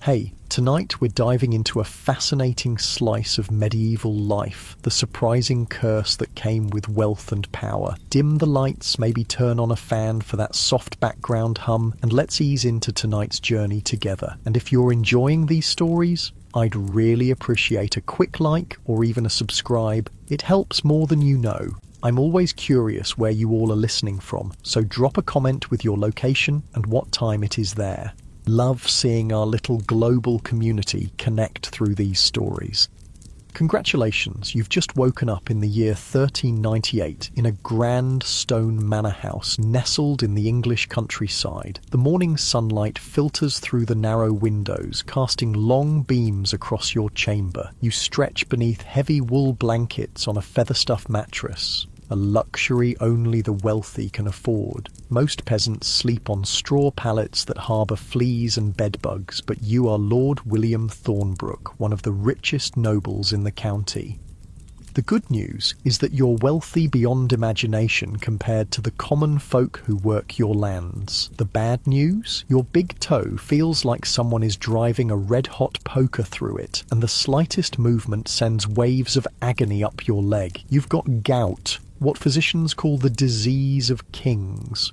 Hey, tonight we're diving into a fascinating slice of medieval life, the surprising curse that came with wealth and power. Dim the lights, maybe turn on a fan for that soft background hum, and let's ease into tonight's journey together. And if you're enjoying these stories, I'd really appreciate a quick like or even a subscribe. It helps more than you know. I'm always curious where you all are listening from, so drop a comment with your location and what time it is there. Love seeing our little global community connect through these stories. Congratulations, you've just woken up in the year 1398 in a grand stone manor house nestled in the English countryside. The morning sunlight filters through the narrow windows, casting long beams across your chamber. You stretch beneath heavy wool blankets on a feather-stuffed mattress, a luxury only the wealthy can afford. Most peasants sleep on straw pallets that harbour fleas and bedbugs, but you are Lord William Thornbrook, one of the richest nobles in the county. The good news is that you're wealthy beyond imagination compared to the common folk who work your lands. The bad news? Your big toe feels like someone is driving a red-hot poker through it, and the slightest movement sends waves of agony up your leg. You've got gout, what physicians call the disease of kings.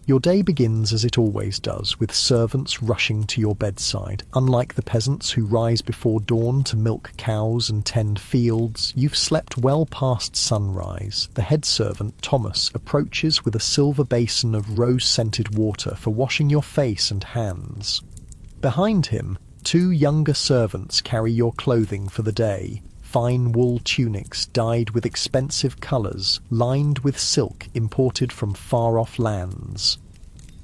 Your day begins as it always does, with servants rushing to your bedside. Unlike the peasants who rise before dawn to milk cows and tend fields, you've slept well past sunrise. The head servant, Thomas, approaches with a silver basin of rose-scented water for washing your face and hands. Behind him, two younger servants carry your clothing for the day. Fine wool tunics dyed with expensive colours, lined with silk imported from far-off lands.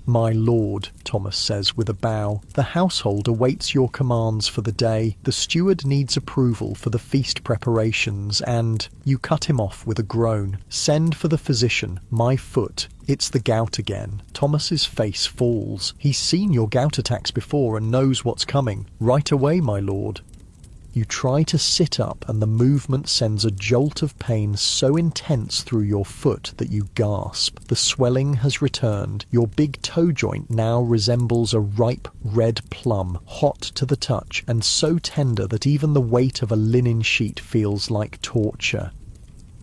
"My lord," Thomas says with a bow, "the household awaits your commands for the day. The steward needs approval for the feast preparations, and—" You cut him off with a groan. "Send for the physician. My foot. It's the gout again." Thomas's face falls. He's seen your gout attacks before and knows what's coming. "Right away, my lord." You try to sit up, and the movement sends a jolt of pain so intense through your foot that you gasp. The swelling has returned. Your big toe joint now resembles a ripe red plum, hot to the touch, and so tender that even the weight of a linen sheet feels like torture.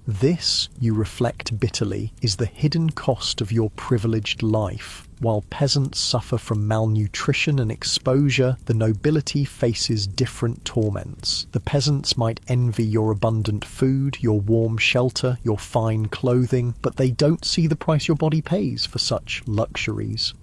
This, you reflect bitterly, is the hidden cost of your privileged life. While peasants suffer from malnutrition and exposure, the nobility faces different torments. The peasants might envy your abundant food, your warm shelter, your fine clothing, but they don't see the price your body pays for such luxuries.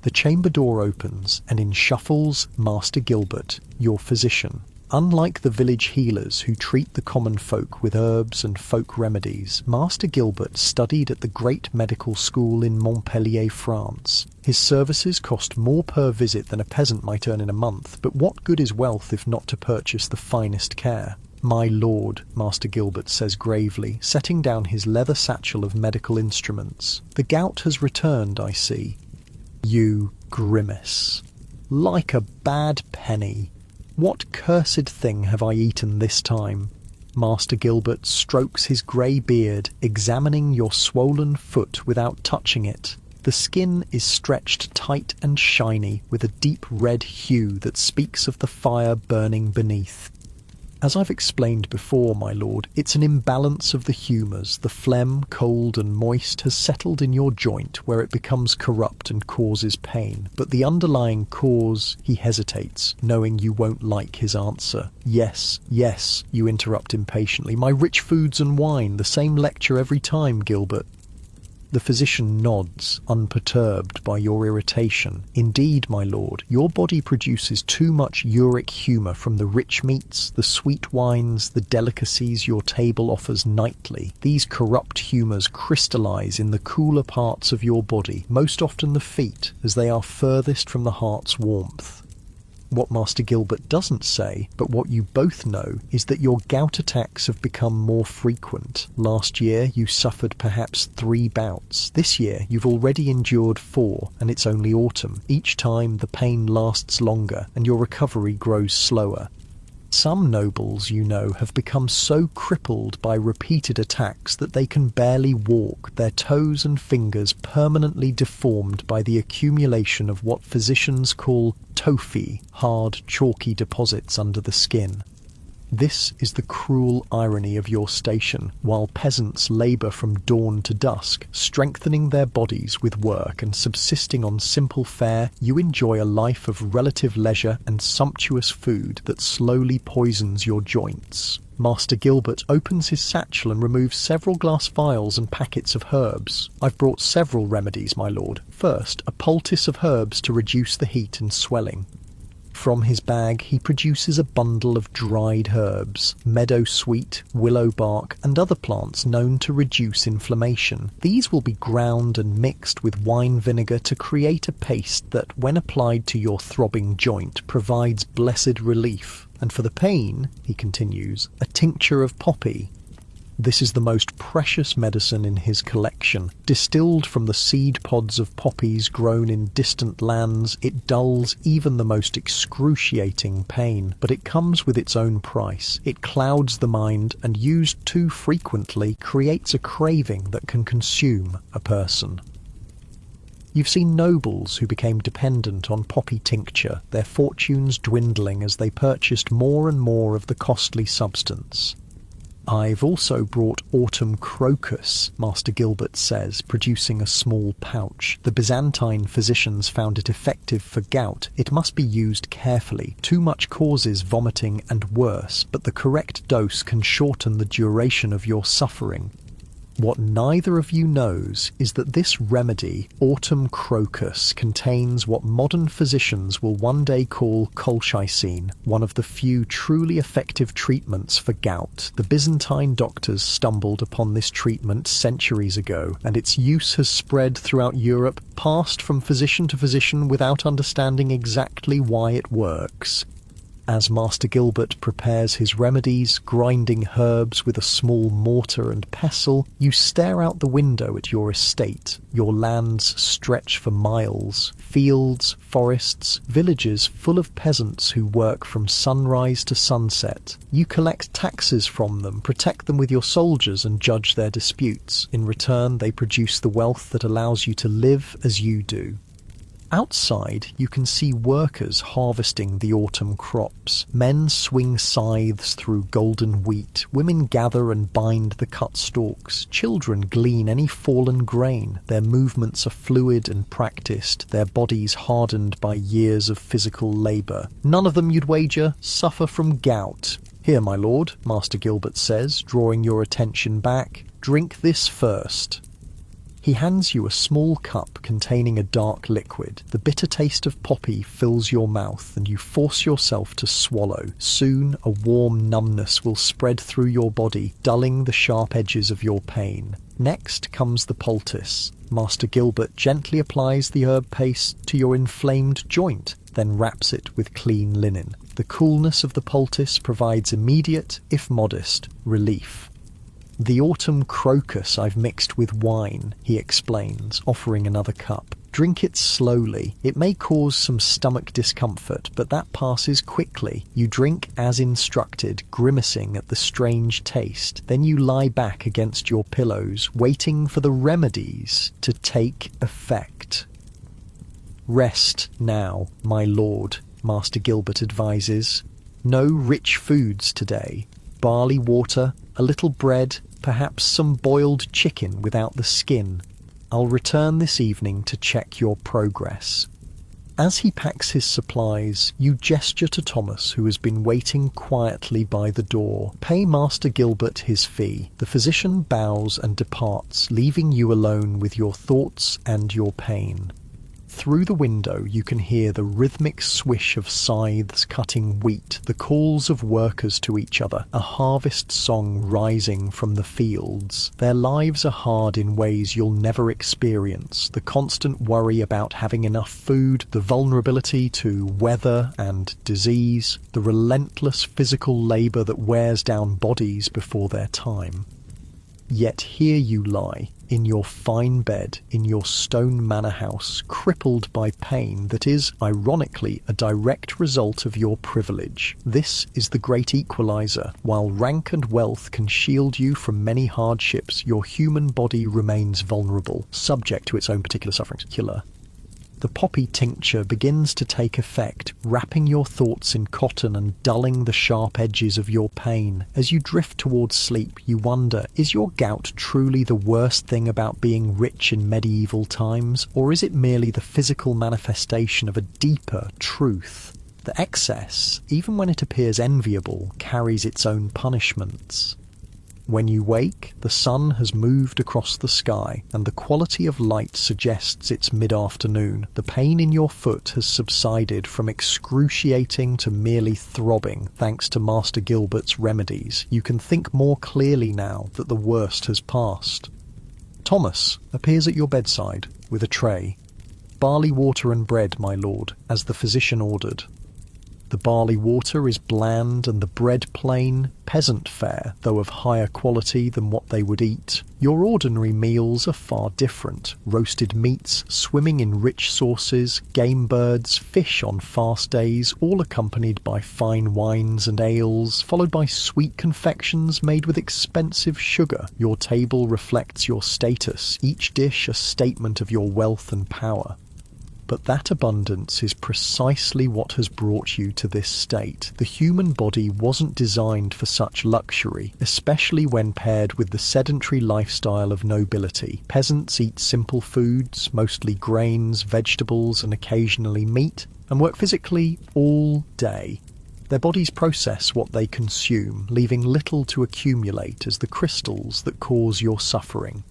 The chamber door opens, and in shuffles Master Gilbert, your physician. Unlike the village healers who treat the common folk with herbs and folk remedies, Master Gilbert studied at the great medical school in Montpellier, France. His services cost more per visit than a peasant might earn in a month, but what good is wealth if not to purchase the finest care? "My lord," Master Gilbert says gravely, setting down his leather satchel of medical instruments. "The gout has returned, I see." You grimace. "Like a bad penny. What cursed thing have I eaten this time?" Master Gilbert strokes his grey beard, examining your swollen foot without touching it. The skin is stretched tight and shiny, with a deep red hue that speaks of the fire burning beneath. "As I've explained before, my lord, it's an imbalance of the humours. The phlegm, cold and moist, has settled in your joint, where it becomes corrupt and causes pain. But the underlying cause—" He hesitates, knowing you won't like his answer. "Yes, yes," you interrupt impatiently. "My rich foods and wine, the same lecture every time, Gilbert." The physician nods, unperturbed by your irritation. "Indeed, my lord, your body produces too much uric humour from the rich meats, the sweet wines, the delicacies your table offers nightly. These corrupt humours crystallise in the cooler parts of your body, most often the feet, as they are furthest from the heart's warmth." What Master Gilbert doesn't say, but what you both know, is that your gout attacks have become more frequent. Last year you suffered perhaps 3 bouts. This year you've already endured 4, and it's only autumn. Each time the pain lasts longer, and your recovery grows slower. Some nobles, you know, have become so crippled by repeated attacks that they can barely walk, their toes and fingers permanently deformed by the accumulation of what physicians call tophi, hard, chalky deposits under the skin. This is the cruel irony of your station. While peasants labour from dawn to dusk, strengthening their bodies with work and subsisting on simple fare, you enjoy a life of relative leisure and sumptuous food that slowly poisons your joints. Master Gilbert opens his satchel and removes several glass vials and packets of herbs. I've brought several remedies, my lord. First, a poultice of herbs to reduce the heat and swelling. From his bag he produces a bundle of dried herbs, meadow sweet, willow bark, and other plants known to reduce inflammation. These will be ground and mixed with wine vinegar to create a paste that, when applied to your throbbing joint, provides blessed relief. And for the pain, he continues, a tincture of poppy. This is the most precious medicine in his collection. Distilled from the seed pods of poppies grown in distant lands, it dulls even the most excruciating pain, but it comes with its own price. It clouds the mind, and used too frequently creates a craving that can consume a person. You've seen nobles who became dependent on poppy tincture, their fortunes dwindling as they purchased more and more of the costly substance. I've also brought autumn crocus, Master Gilbert says, producing a small pouch. The Byzantine physicians found it effective for gout. It must be used carefully. Too much causes vomiting and worse, but the correct dose can shorten the duration of your suffering. What neither of you knows is that this remedy, autumn crocus, contains what modern physicians will one day call colchicine, one of the few truly effective treatments for gout. The Byzantine doctors stumbled upon this treatment centuries ago, and its use has spread throughout Europe, passed from physician to physician without understanding exactly why it works. As Master Gilbert prepares his remedies, grinding herbs with a small mortar and pestle, you stare out the window at your estate. Your lands stretch for miles. Fields, forests, villages full of peasants who work from sunrise to sunset. You collect taxes from them, protect them with your soldiers, and judge their disputes. In return, they produce the wealth that allows you to live as you do. Outside, you can see workers harvesting the autumn crops. Men swing scythes through golden wheat. Women gather and bind the cut stalks. Children glean any fallen grain. Their movements are fluid and practiced, their bodies hardened by years of physical labour. None of them, you'd wager, suffer from gout. Here, my lord, Master Gilbert says, drawing your attention back. Drink this first. He hands you a small cup containing a dark liquid. The bitter taste of poppy fills your mouth, and you force yourself to swallow. Soon, a warm numbness will spread through your body, dulling the sharp edges of your pain. Next comes the poultice. Master Gilbert gently applies the herb paste to your inflamed joint, then wraps it with clean linen. The coolness of the poultice provides immediate, if modest, relief. The autumn crocus I've mixed with wine, he explains, offering another cup. Drink it slowly. It may cause some stomach discomfort, but that passes quickly. You drink as instructed, grimacing at the strange taste. Then you lie back against your pillows, waiting for the remedies to take effect. Rest now, my lord, Master Gilbert advises. No rich foods today. Barley water, a little bread, perhaps some boiled chicken without the skin. I'll return this evening to check your progress. As he packs his supplies, you gesture to Thomas, who has been waiting quietly by the door. Pay Master Gilbert his fee. The physician bows and departs, leaving you alone with your thoughts and your pain. Through the window you can hear the rhythmic swish of scythes cutting wheat, the calls of workers to each other, a harvest song rising from the fields. Their lives are hard in ways you'll never experience. The constant worry about having enough food, the vulnerability to weather and disease, the relentless physical labour that wears down bodies before their time. Yet here you lie, in your fine bed, in your stone manor house, crippled by pain that is, ironically, a direct result of your privilege. This is the great equalizer. While rank and wealth can shield you from many hardships, your human body remains vulnerable, subject to its own particular sufferings. Killer. The poppy tincture begins to take effect, wrapping your thoughts in cotton and dulling the sharp edges of your pain. As you drift towards sleep, you wonder, is your gout truly the worst thing about being rich in medieval times, or is it merely the physical manifestation of a deeper truth? The excess, even when it appears enviable, carries its own punishments. When you wake, the sun has moved across the sky, and the quality of light suggests it's mid-afternoon. The pain in your foot has subsided from excruciating to merely throbbing, thanks to Master Gilbert's remedies. You can think more clearly now that the worst has passed. Thomas appears at your bedside with a tray. "Barley water and bread, my lord, as the physician ordered." The barley water is bland and the bread plain, peasant fare, though of higher quality than what they would eat. Your ordinary meals are far different. Roasted meats, swimming in rich sauces, game birds, fish on fast days, all accompanied by fine wines and ales, followed by sweet confections made with expensive sugar. Your table reflects your status, each dish a statement of your wealth and power. But that abundance is precisely what has brought you to this state. The human body wasn't designed for such luxury, especially when paired with the sedentary lifestyle of nobility. Peasants eat simple foods, mostly grains, vegetables, and occasionally meat, and work physically all day. Their bodies process what they consume, leaving little to accumulate as the crystals that cause your suffering.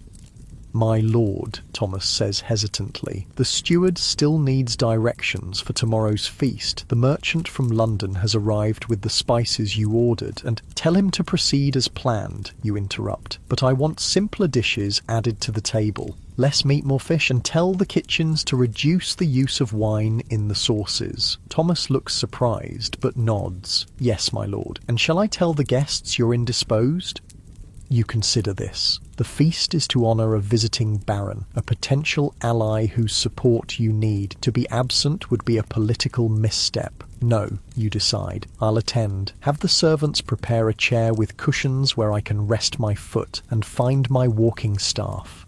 "My lord," Thomas says hesitantly, "the steward still needs directions for tomorrow's feast. The merchant from London has arrived with the spices you ordered, and—" "Tell him to proceed as planned," you interrupt. "But I want simpler dishes added to the table. Less meat, more fish, and tell the kitchens to reduce the use of wine in the sauces." Thomas looks surprised, but nods. "Yes, my lord. And shall I tell the guests you're indisposed?" You consider this. The feast is to honour a visiting baron, a potential ally whose support you need. To be absent would be a political misstep. "No," you decide. "I'll attend. Have the servants prepare a chair with cushions where I can rest my foot, and find my walking staff."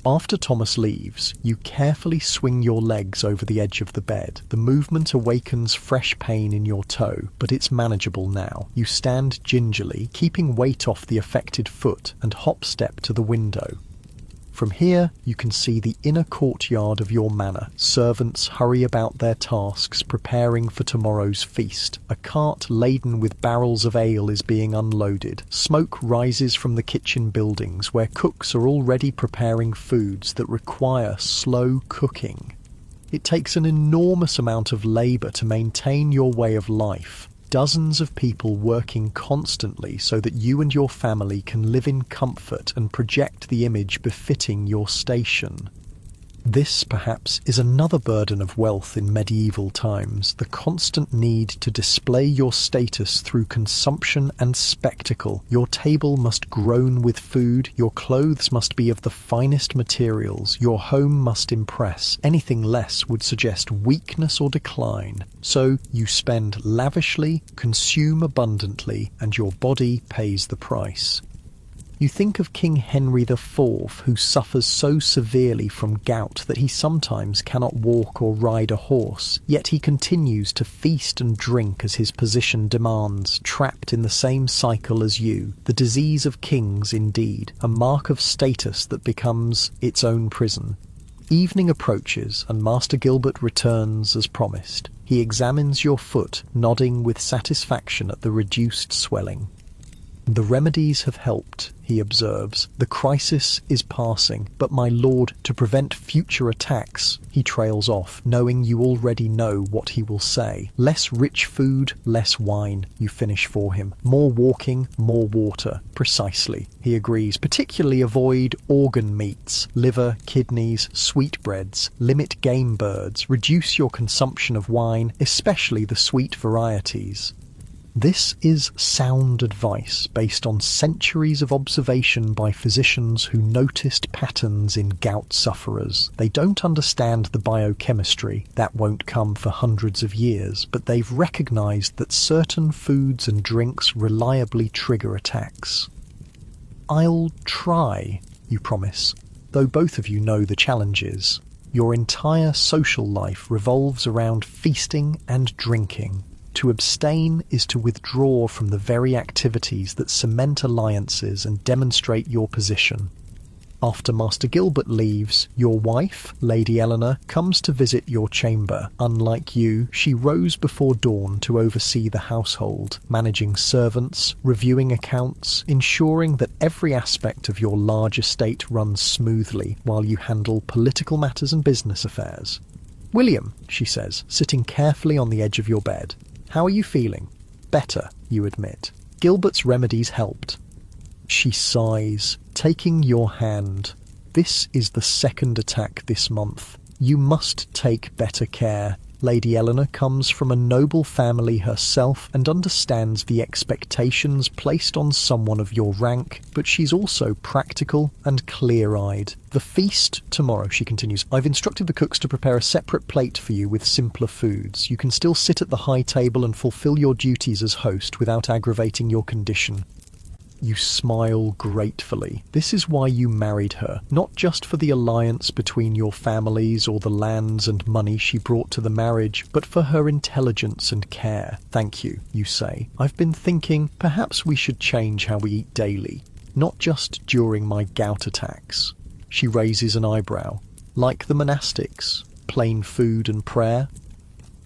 After Thomas leaves, you carefully swing your legs over the edge of the bed. The movement awakens fresh pain in your toe, but it's manageable now. You stand gingerly, keeping weight off the affected foot, and hop-step to the window. From here, you can see the inner courtyard of your manor. Servants hurry about their tasks, preparing for tomorrow's feast. A cart laden with barrels of ale is being unloaded. Smoke rises from the kitchen buildings, where cooks are already preparing foods that require slow cooking. It takes an enormous amount of labour to maintain your way of life. Dozens of people working constantly so that you and your family can live in comfort and project the image befitting your station. This, perhaps, is another burden of wealth in medieval times, the constant need to display your status through consumption and spectacle. Your table must groan with food, your clothes must be of the finest materials, your home must impress. Anything less would suggest weakness or decline. So you spend lavishly, consume abundantly, and your body pays the price. You think of King Henry IV, who suffers so severely from gout that he sometimes cannot walk or ride a horse, yet he continues to feast and drink as his position demands, trapped in the same cycle as you. The disease of kings, indeed, a mark of status that becomes its own prison. Evening approaches, and Master Gilbert returns as promised. He examines your foot, nodding with satisfaction at the reduced swelling. "The remedies have helped," he observes. "The crisis is passing. But my lord, to prevent future attacks—" He trails off, knowing you already know what he will say. "Less rich food, less wine," you finish for him. "More walking, more water." "Precisely," he agrees. "Particularly avoid organ meats, liver, kidneys, sweetbreads. Limit game birds. Reduce your consumption of wine, especially the sweet varieties." This is sound advice based on centuries of observation by physicians who noticed patterns in gout sufferers. They don't understand the biochemistry, that won't come for hundreds of years, but they've recognized that certain foods and drinks reliably trigger attacks. "I'll try," you promise, though both of you know the challenges. Your entire social life revolves around feasting and drinking. To abstain is to withdraw from the very activities that cement alliances and demonstrate your position. After Master Gilbert leaves, your wife, Lady Eleanor, comes to visit your chamber. Unlike you, she rose before dawn to oversee the household, managing servants, reviewing accounts, ensuring that every aspect of your large estate runs smoothly while you handle political matters and business affairs. "William," she says, sitting carefully on the edge of your bed, "how are you feeling?" "Better," you admit. "Gilbert's remedies helped." She sighs, taking your hand. "This is the second attack this month. You must take better care." Lady Eleanor comes from a noble family herself and understands the expectations placed on someone of your rank, but she's also practical and clear-eyed. "The feast tomorrow," she continues. "I've instructed the cooks to prepare a separate plate for you with simpler foods. You can still sit at the high table and fulfill your duties as host without aggravating your condition." You smile gratefully. This is why you married her, not just for the alliance between your families or the lands and money she brought to the marriage, but for her intelligence and care. "Thank you," you say. "I've been thinking perhaps we should change how we eat daily, not just during my gout attacks." She raises an eyebrow. "Like the monastics, plain food and prayer?"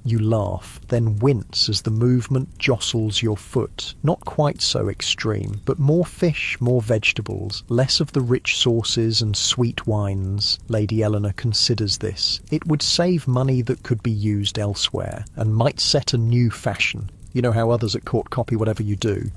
You laugh, then wince as the movement jostles your foot. Not quite so extreme, but more fish, more vegetables, less of the rich sauces and sweet wines. Lady Eleanor considers this. It would save money that could be used elsewhere, and might set a new fashion. You know how others at court copy whatever you do.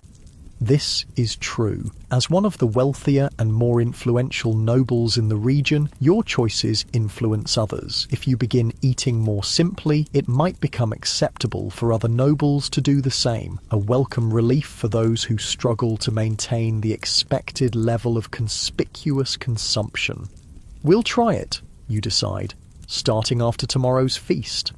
This is true. As one of the wealthier and more influential nobles in the region, your choices influence others. If you begin eating more simply, it might become acceptable for other nobles to do the same, a welcome relief for those who struggle to maintain the expected level of conspicuous consumption. "We'll try it," you decide, starting after tomorrow's feast.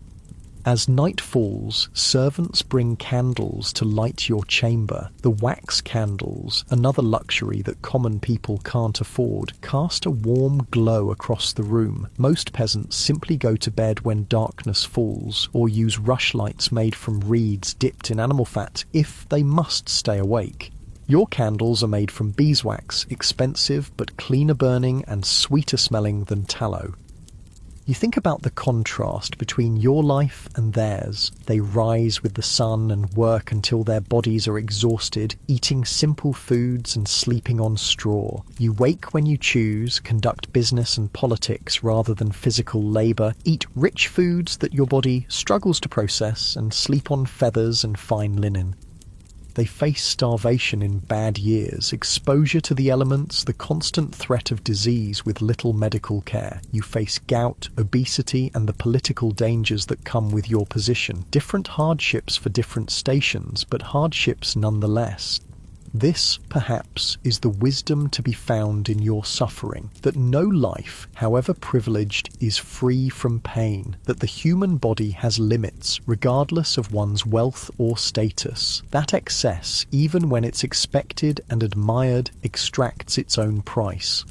As night falls, servants bring candles to light your chamber. The wax candles, another luxury that common people can't afford, cast a warm glow across the room. Most peasants simply go to bed when darkness falls, or use rushlights made from reeds dipped in animal fat if they must stay awake. Your candles are made from beeswax, expensive but cleaner burning and sweeter smelling than tallow. You think about the contrast between your life and theirs. They rise with the sun and work until their bodies are exhausted, eating simple foods and sleeping on straw. You wake when you choose, conduct business and politics rather than physical labour, eat rich foods that your body struggles to process, and sleep on feathers and fine linen. They face starvation in bad years, exposure to the elements, the constant threat of disease with little medical care. You face gout, obesity, and the political dangers that come with your position. Different hardships for different stations, but hardships nonetheless. This, perhaps, is the wisdom to be found in your suffering, that no life, however privileged, is free from pain, that the human body has limits, regardless of one's wealth or status. That excess, even when it's expected and admired, extracts its own price.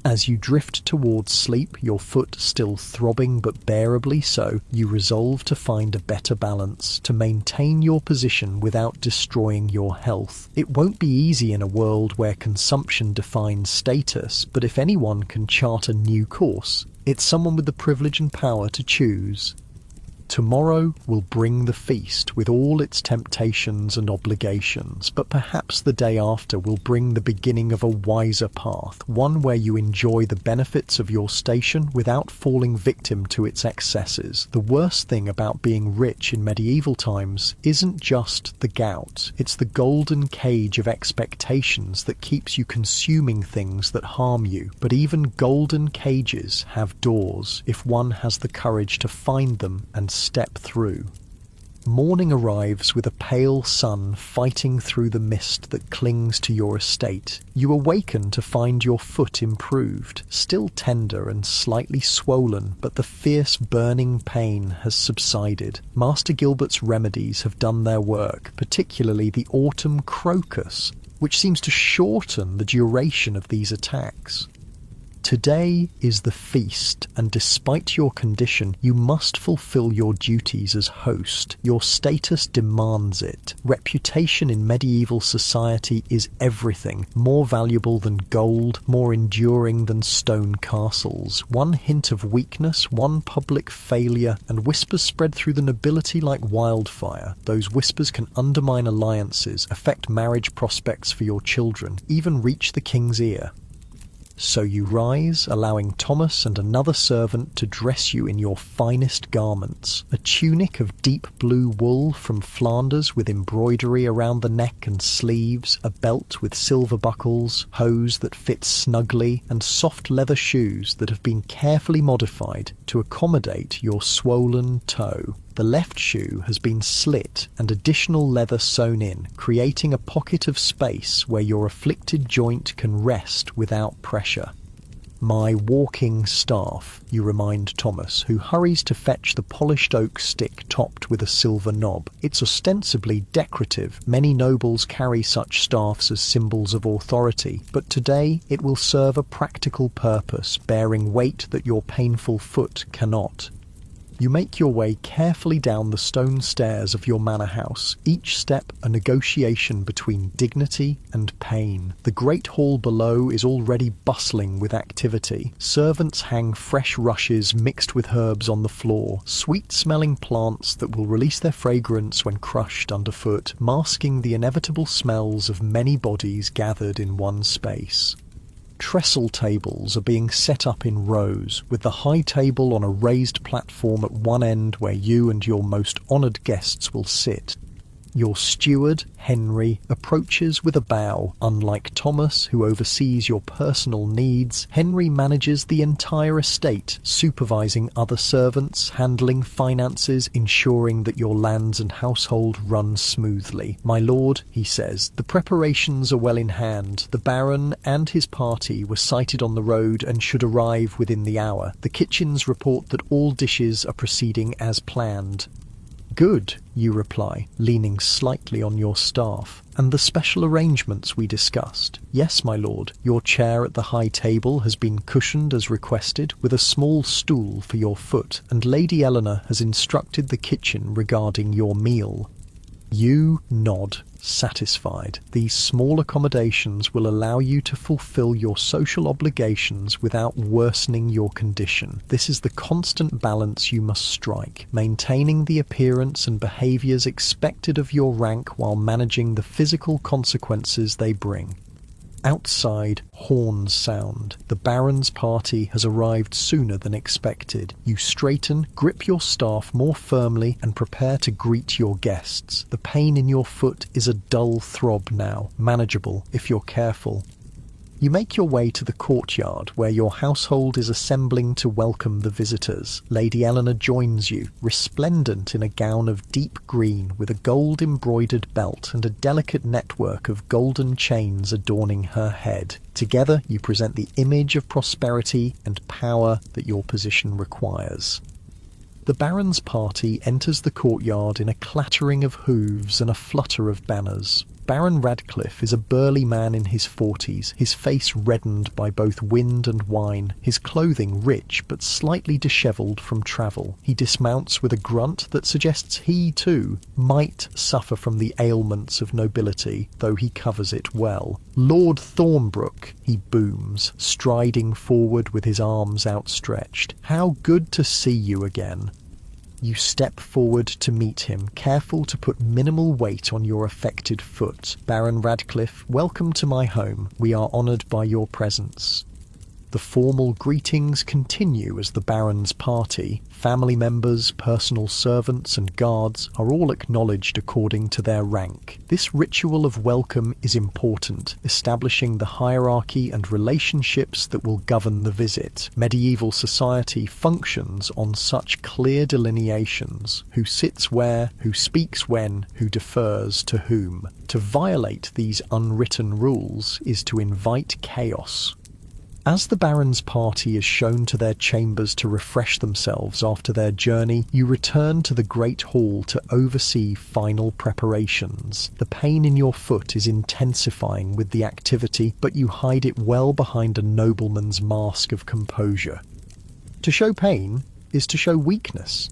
As you drift towards sleep, your foot still throbbing but bearably so, you resolve to find a better balance, to maintain your position without destroying your health. It won't be easy in a world where consumption defines status, but if anyone can chart a new course, it's someone with the privilege and power to choose. Tomorrow will bring the feast with all its temptations and obligations, but perhaps the day after will bring the beginning of a wiser path, one where you enjoy the benefits of your station without falling victim to its excesses. The worst thing about being rich in medieval times isn't just the gout, it's the golden cage of expectations that keeps you consuming things that harm you. But even golden cages have doors if one has the courage to find them and step through. Morning arrives with a pale sun fighting through the mist that clings to your estate. You awaken to find your foot improved, still tender and slightly swollen, but the fierce burning pain has subsided. Master Gilbert's remedies have done their work, particularly the autumn crocus, which seems to shorten the duration of these attacks. Today is the feast, and despite your condition, you must fulfill your duties as host. Your status demands it. Reputation in medieval society is everything, more valuable than gold, more enduring than stone castles. One hint of weakness, one public failure, and whispers spread through the nobility like wildfire. Those whispers can undermine alliances, affect marriage prospects for your children, even reach the king's ear. So you rise, allowing Thomas and another servant to dress you in your finest garments, a tunic of deep blue wool from Flanders with embroidery around the neck and sleeves, a belt with silver buckles, hose that fit snugly, and soft leather shoes that have been carefully modified to accommodate your swollen toe. The left shoe has been slit and additional leather sewn in, creating a pocket of space where your afflicted joint can rest without pressure. "My walking staff," you remind Thomas, who hurries to fetch the polished oak stick topped with a silver knob. It's ostensibly decorative. Many nobles carry such staffs as symbols of authority, but today it will serve a practical purpose, bearing weight that your painful foot cannot. You make your way carefully down the stone stairs of your manor house, each step a negotiation between dignity and pain. The great hall below is already bustling with activity. Servants hang fresh rushes mixed with herbs on the floor, sweet-smelling plants that will release their fragrance when crushed underfoot, masking the inevitable smells of many bodies gathered in one space. Trestle tables are being set up in rows, with the high table on a raised platform at one end where you and your most honoured guests will sit. Your steward, Henry, approaches with a bow. Unlike Thomas, who oversees your personal needs, Henry manages the entire estate, supervising other servants, handling finances, ensuring that your lands and household run smoothly. "My lord," he says, "the preparations are well in hand. The Baron and his party were sighted on the road and should arrive within the hour. The kitchens report that all dishes are proceeding as planned." "Good," you reply, leaning slightly on your staff. "And the special arrangements we discussed?" "Yes, my lord. Your chair at the high table has been cushioned as requested, with a small stool for your foot, and Lady Eleanor has instructed the kitchen regarding your meal." You nod, satisfied. These small accommodations will allow you to fulfill your social obligations without worsening your condition. This is the constant balance you must strike, maintaining the appearance and behaviours expected of your rank while managing the physical consequences they bring. Outside, horns sound. The Baron's party has arrived sooner than expected. You straighten, grip your staff more firmly, and prepare to greet your guests. The pain in your foot is a dull throb now, manageable if you're careful. You make your way to the courtyard, where your household is assembling to welcome the visitors. Lady Eleanor joins you, resplendent in a gown of deep green, with a gold-embroidered belt and a delicate network of golden chains adorning her head. Together you present the image of prosperity and power that your position requires. The Baron's party enters the courtyard in a clattering of hooves and a flutter of banners. Baron Radcliffe is a burly man in his 40s, his face reddened by both wind and wine, his clothing rich but slightly dishevelled from travel. He dismounts with a grunt that suggests he, too, might suffer from the ailments of nobility, though he covers it well. "Lord Thornbrook," he booms, striding forward with his arms outstretched. "How good to see you again." You step forward to meet him, careful to put minimal weight on your affected foot. "Baron Radcliffe, welcome to my home. We are honoured by your presence." The formal greetings continue as the Baron's party, family members, personal servants and guards are all acknowledged according to their rank. This ritual of welcome is important, establishing the hierarchy and relationships that will govern the visit. Medieval society functions on such clear delineations: who sits where, who speaks when, who defers to whom. To violate these unwritten rules is to invite chaos. As the Baron's party is shown to their chambers to refresh themselves after their journey, you return to the Great Hall to oversee final preparations. The pain in your foot is intensifying with the activity, but you hide it well behind a nobleman's mask of composure. To show pain is to show weakness.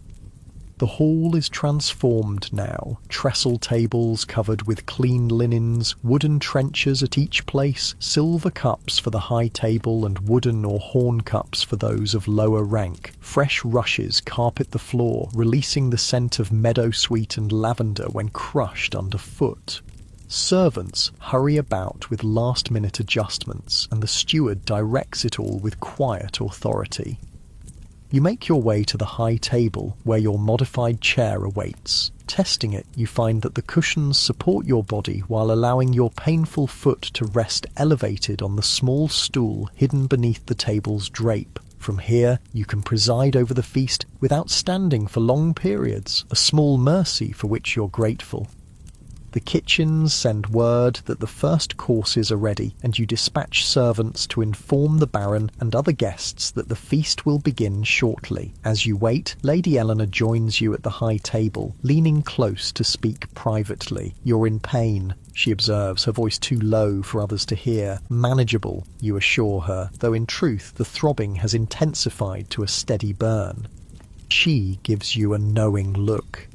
The hall is transformed now. Trestle tables covered with clean linens, wooden trenchers at each place, silver cups for the high table and wooden or horn cups for those of lower rank. Fresh rushes carpet the floor, releasing the scent of meadowsweet and lavender when crushed underfoot. Servants hurry about with last-minute adjustments, and the steward directs it all with quiet authority. You make your way to the high table where your modified chair awaits. Testing it, you find that the cushions support your body while allowing your painful foot to rest elevated on the small stool hidden beneath the table's drape. From here, you can preside over the feast without standing for long periods, a small mercy for which you're grateful. The kitchens send word that the first courses are ready, and you dispatch servants to inform the Baron and other guests that the feast will begin shortly. As you wait, Lady Eleanor joins you at the high table, leaning close to speak privately. "You're in pain," she observes, her voice too low for others to hear. "Manageable," you assure her, though in truth the throbbing has intensified to a steady burn. She gives you a knowing look.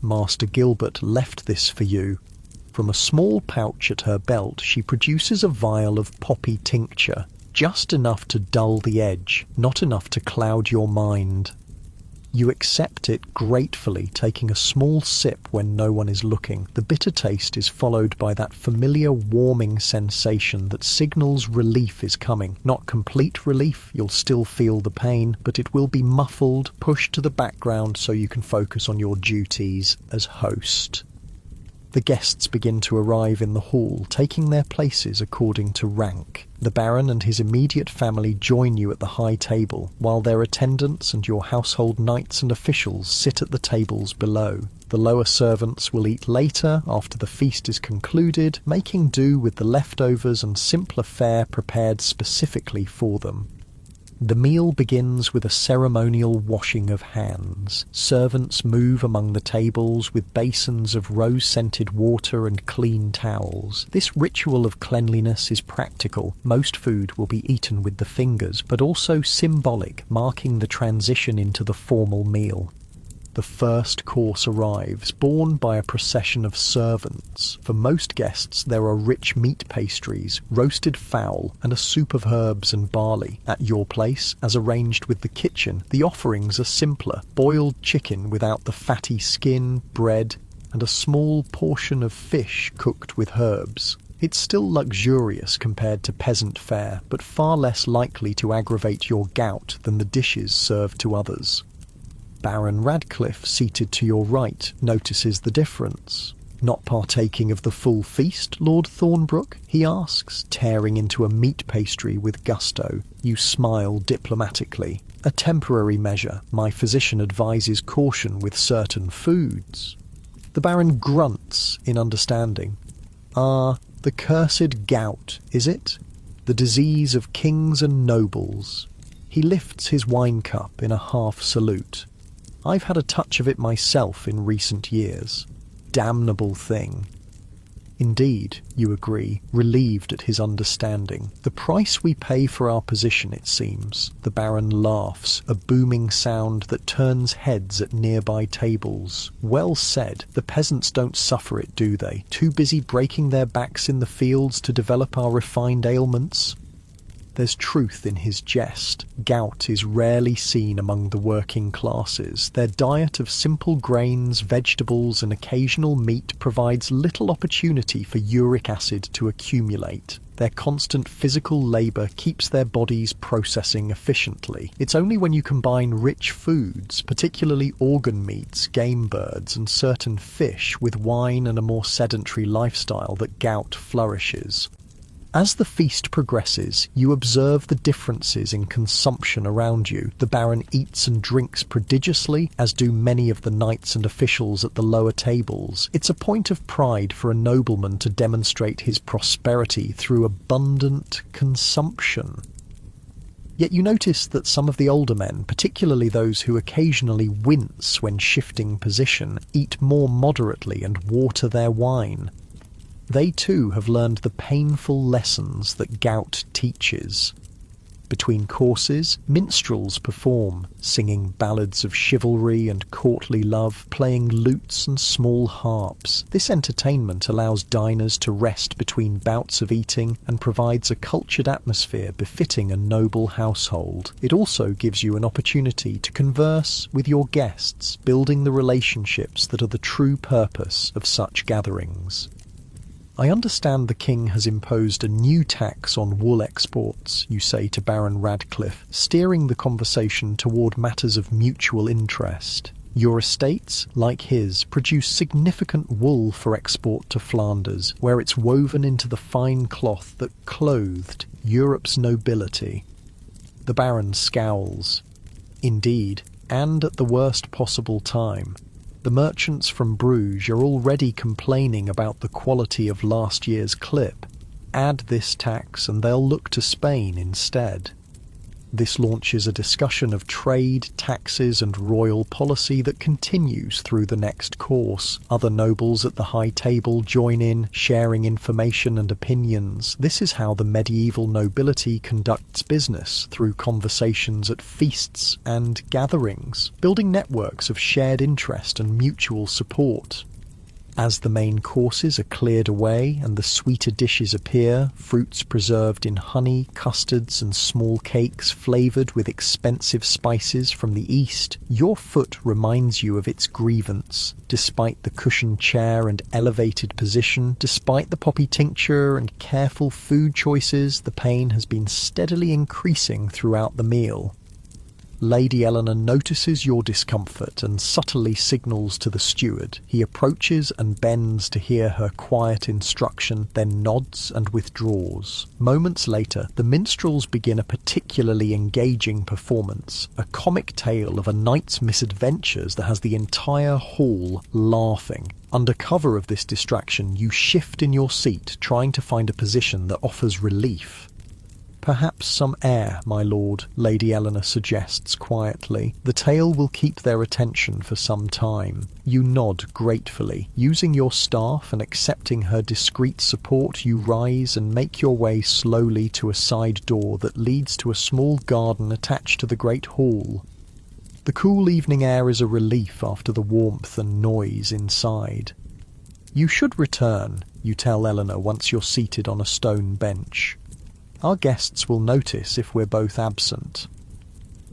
"Master Gilbert left this for you." From a small pouch at her belt, she produces a vial of poppy tincture, just enough to dull the edge, not enough to cloud your mind. You accept it gratefully, taking a small sip when no one is looking. The bitter taste is followed by that familiar warming sensation that signals relief is coming. Not complete relief, you'll still feel the pain, but it will be muffled, pushed to the background so you can focus on your duties as host. The guests begin to arrive in the hall, taking their places according to rank. The Baron and his immediate family join you at the high table, while their attendants and your household knights and officials sit at the tables below. The lower servants will eat later, after the feast is concluded, making do with the leftovers and simpler fare prepared specifically for them. The meal begins with a ceremonial washing of hands. Servants move among the tables with basins of rose-scented water and clean towels. This ritual of cleanliness is practical. Most food will be eaten with the fingers, but also symbolic, marking the transition into the formal meal. The first course arrives, borne by a procession of servants. For most guests there are rich meat pastries, roasted fowl, and a soup of herbs and barley. At your place, as arranged with the kitchen, the offerings are simpler: boiled chicken without the fatty skin, bread, and a small portion of fish cooked with herbs. It's still luxurious compared to peasant fare, but far less likely to aggravate your gout than the dishes served to others. Baron Radcliffe, seated to your right, notices the difference. "Not partaking of the full feast, Lord Thornbrook?" he asks, tearing into a meat pastry with gusto. You smile diplomatically. "A temporary measure. My physician advises caution with certain foods." The Baron grunts in understanding. "Ah, the cursed gout, is it? The disease of kings and nobles." He lifts his wine cup in a half salute. "I've had a touch of it myself in recent years. Damnable thing." "Indeed," you agree, relieved at his understanding. "The price we pay for our position, it seems." The Baron laughs, a booming sound that turns heads at nearby tables. "Well said. The peasants don't suffer it, do they? Too busy breaking their backs in the fields to develop our refined ailments?" There's truth in his jest. Gout is rarely seen among the working classes. Their diet of simple grains, vegetables, and occasional meat provides little opportunity for uric acid to accumulate. Their constant physical labour keeps their bodies processing efficiently. It's only when you combine rich foods, particularly organ meats, game birds, and certain fish, with wine and a more sedentary lifestyle that gout flourishes. As the feast progresses, you observe the differences in consumption around you. The Baron eats and drinks prodigiously, as do many of the knights and officials at the lower tables. It's a point of pride for a nobleman to demonstrate his prosperity through abundant consumption. Yet you notice that some of the older men, particularly those who occasionally wince when shifting position, eat more moderately and water their wine. They too have learned the painful lessons that gout teaches. Between courses, minstrels perform, singing ballads of chivalry and courtly love, playing lutes and small harps. This entertainment allows diners to rest between bouts of eating and provides a cultured atmosphere befitting a noble household. It also gives you an opportunity to converse with your guests, building the relationships that are the true purpose of such gatherings. I understand the king has imposed a new tax on wool exports, you say to Baron Radcliffe, steering the conversation toward matters of mutual interest. Your estates, like his, produce significant wool for export to Flanders, where it's woven into the fine cloth that clothed Europe's nobility. The Baron scowls. Indeed, and at the worst possible time. The merchants from Bruges are already complaining about the quality of last year's clip. Add this tax and they'll look to Spain instead. This launches a discussion of trade, taxes and royal policy that continues through the next course. Other nobles at the high table join in, sharing information and opinions. This is how the medieval nobility conducts business, through conversations at feasts and gatherings, building networks of shared interest and mutual support. As the main courses are cleared away and the sweeter dishes appear, fruits preserved in honey, custards and small cakes flavoured with expensive spices from the east, your foot reminds you of its grievance. Despite the cushioned chair and elevated position, despite the poppy tincture and careful food choices, the pain has been steadily increasing throughout the meal. Lady Eleanor notices your discomfort and subtly signals to the steward. He approaches and bends to hear her quiet instruction, then nods and withdraws. Moments later, the minstrels begin a particularly engaging performance, a comic tale of a knight's misadventures that has the entire hall laughing. Under cover of this distraction, you shift in your seat, trying to find a position that offers relief. "Perhaps some air, my lord," Lady Eleanor suggests quietly. "The tale will keep their attention for some time." You nod gratefully. Using your staff and accepting her discreet support, you rise and make your way slowly to a side door that leads to a small garden attached to the great hall. The cool evening air is a relief after the warmth and noise inside. "You should return," you tell Eleanor once you're seated on a stone bench. "Our guests will notice if we're both absent."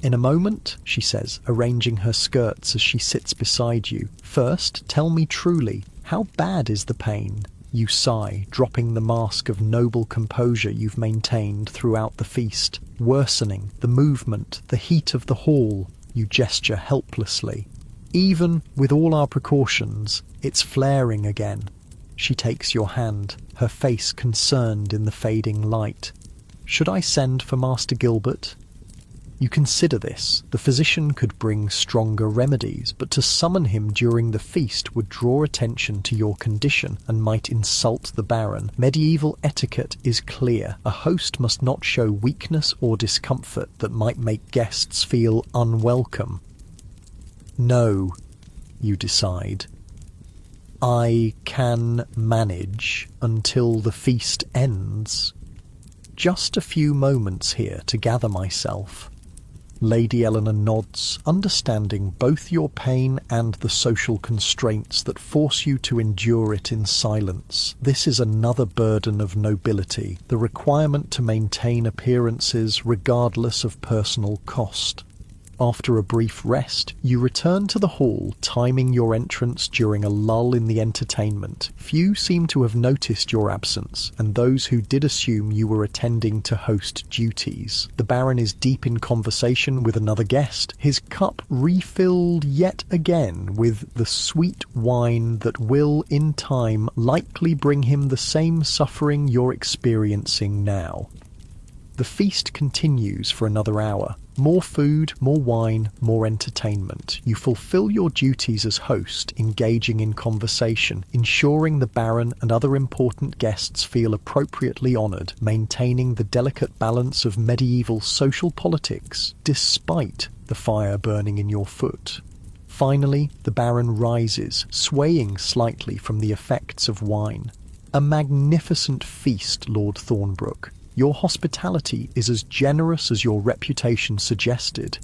"In a moment," she says, arranging her skirts as she sits beside you. "First, tell me truly, how bad is the pain?" You sigh, dropping the mask of noble composure you've maintained throughout the feast. "Worsening, the movement, the heat of the hall," you gesture helplessly. "Even with all our precautions, it's flaring again." She takes your hand, her face concerned in the fading light. "Should I send for Master Gilbert?" You consider this. The physician could bring stronger remedies, but to summon him during the feast would draw attention to your condition and might insult the Baron. Medieval etiquette is clear. A host must not show weakness or discomfort that might make guests feel unwelcome. "No," you decide. "I can manage until the feast ends. Just a few moments here to gather myself." Lady Eleanor nods, understanding both your pain and the social constraints that force you to endure it in silence. This is another burden of nobility, the requirement to maintain appearances regardless of personal cost. After a brief rest, you return to the hall, timing your entrance during a lull in the entertainment. Few seem to have noticed your absence, and those who did assume you were attending to host duties. The Baron is deep in conversation with another guest, his cup refilled yet again with the sweet wine that will, in time, likely bring him the same suffering you're experiencing now. The feast continues for another hour. More food, more wine, more entertainment. You fulfill your duties as host, engaging in conversation, ensuring the Baron and other important guests feel appropriately honoured, maintaining the delicate balance of medieval social politics, despite the fire burning in your foot. Finally, the Baron rises, swaying slightly from the effects of wine. A magnificent feast, Lord Thornbrook. Your hospitality is as generous as your reputation suggested.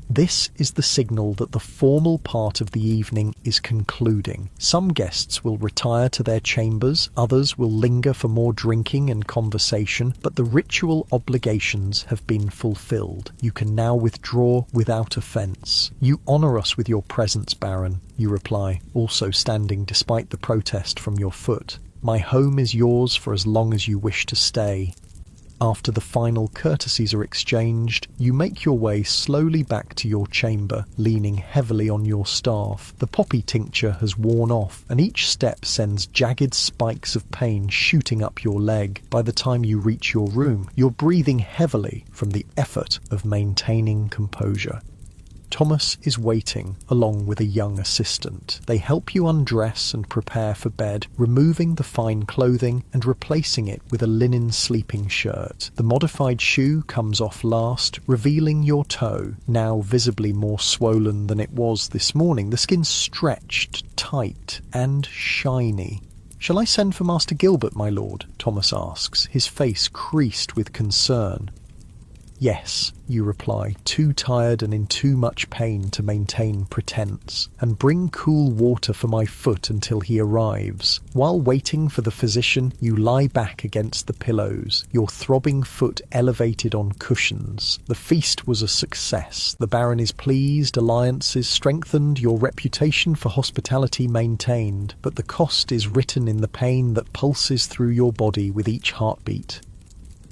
This is the signal that the formal part of the evening is concluding. Some guests will retire to their chambers, others will linger for more drinking and conversation, but the ritual obligations have been fulfilled. You can now withdraw without offence. You honour us with your presence, Baron, you reply, also standing despite the protest from your foot. My home is yours for as long as you wish to stay. After the final courtesies are exchanged, you make your way slowly back to your chamber, leaning heavily on your staff. The poppy tincture has worn off, and each step sends jagged spikes of pain shooting up your leg. By the time you reach your room, you're breathing heavily from the effort of maintaining composure. Thomas is waiting, along with a young assistant. They help you undress and prepare for bed, removing the fine clothing and replacing it with a linen sleeping shirt. The modified shoe comes off last, revealing your toe, now visibly more swollen than it was this morning, the skin stretched, tight, and shiny. "Shall I send for Master Gilbert, my lord?" Thomas asks, his face creased with concern. "Yes," you reply, too tired and in too much pain to maintain pretense, "and bring cool water for my foot until he arrives." While waiting for the physician, you lie back against the pillows, your throbbing foot elevated on cushions. The feast was a success. The Baron is pleased, alliances strengthened, your reputation for hospitality maintained, but the cost is written in the pain that pulses through your body with each heartbeat.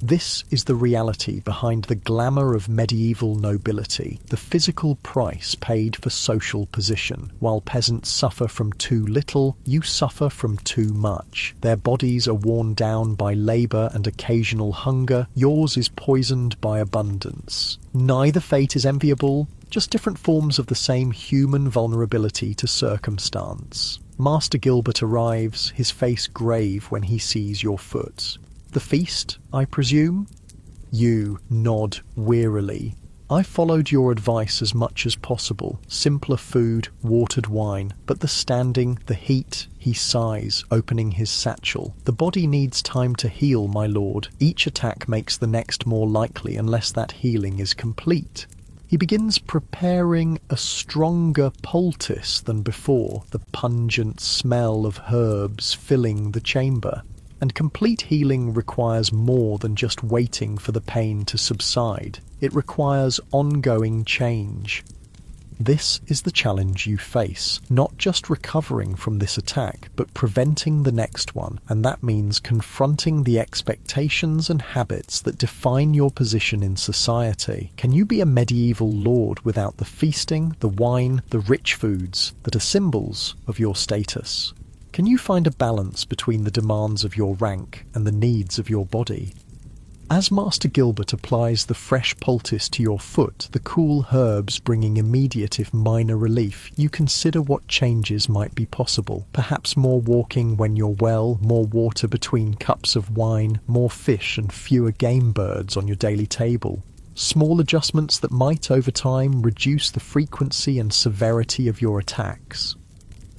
This is the reality behind the glamour of medieval nobility, the physical price paid for social position. While peasants suffer from too little, you suffer from too much. Their bodies are worn down by labour and occasional hunger, yours is poisoned by abundance. Neither fate is enviable, just different forms of the same human vulnerability to circumstance. Master Gilbert arrives, his face grave when he sees your foot. "The feast, I presume?" You nod wearily. "I followed your advice as much as possible. Simpler food, watered wine. But the standing, the heat," he sighs, opening his satchel. "The body needs time to heal, my lord. Each attack makes the next more likely unless that healing is complete." He begins preparing a stronger poultice than before, the pungent smell of herbs filling the chamber. And complete healing requires more than just waiting for the pain to subside. It requires ongoing change. This is the challenge you face, not just recovering from this attack, but preventing the next one, and that means confronting the expectations and habits that define your position in society. Can you be a medieval lord without the feasting, the wine, the rich foods that are symbols of your status? Can you find a balance between the demands of your rank and the needs of your body? As Master Gilbert applies the fresh poultice to your foot, the cool herbs bringing immediate if minor relief, you consider what changes might be possible. Perhaps more walking when you're well, more water between cups of wine, more fish and fewer game birds on your daily table. Small adjustments that might, over time, reduce the frequency and severity of your attacks.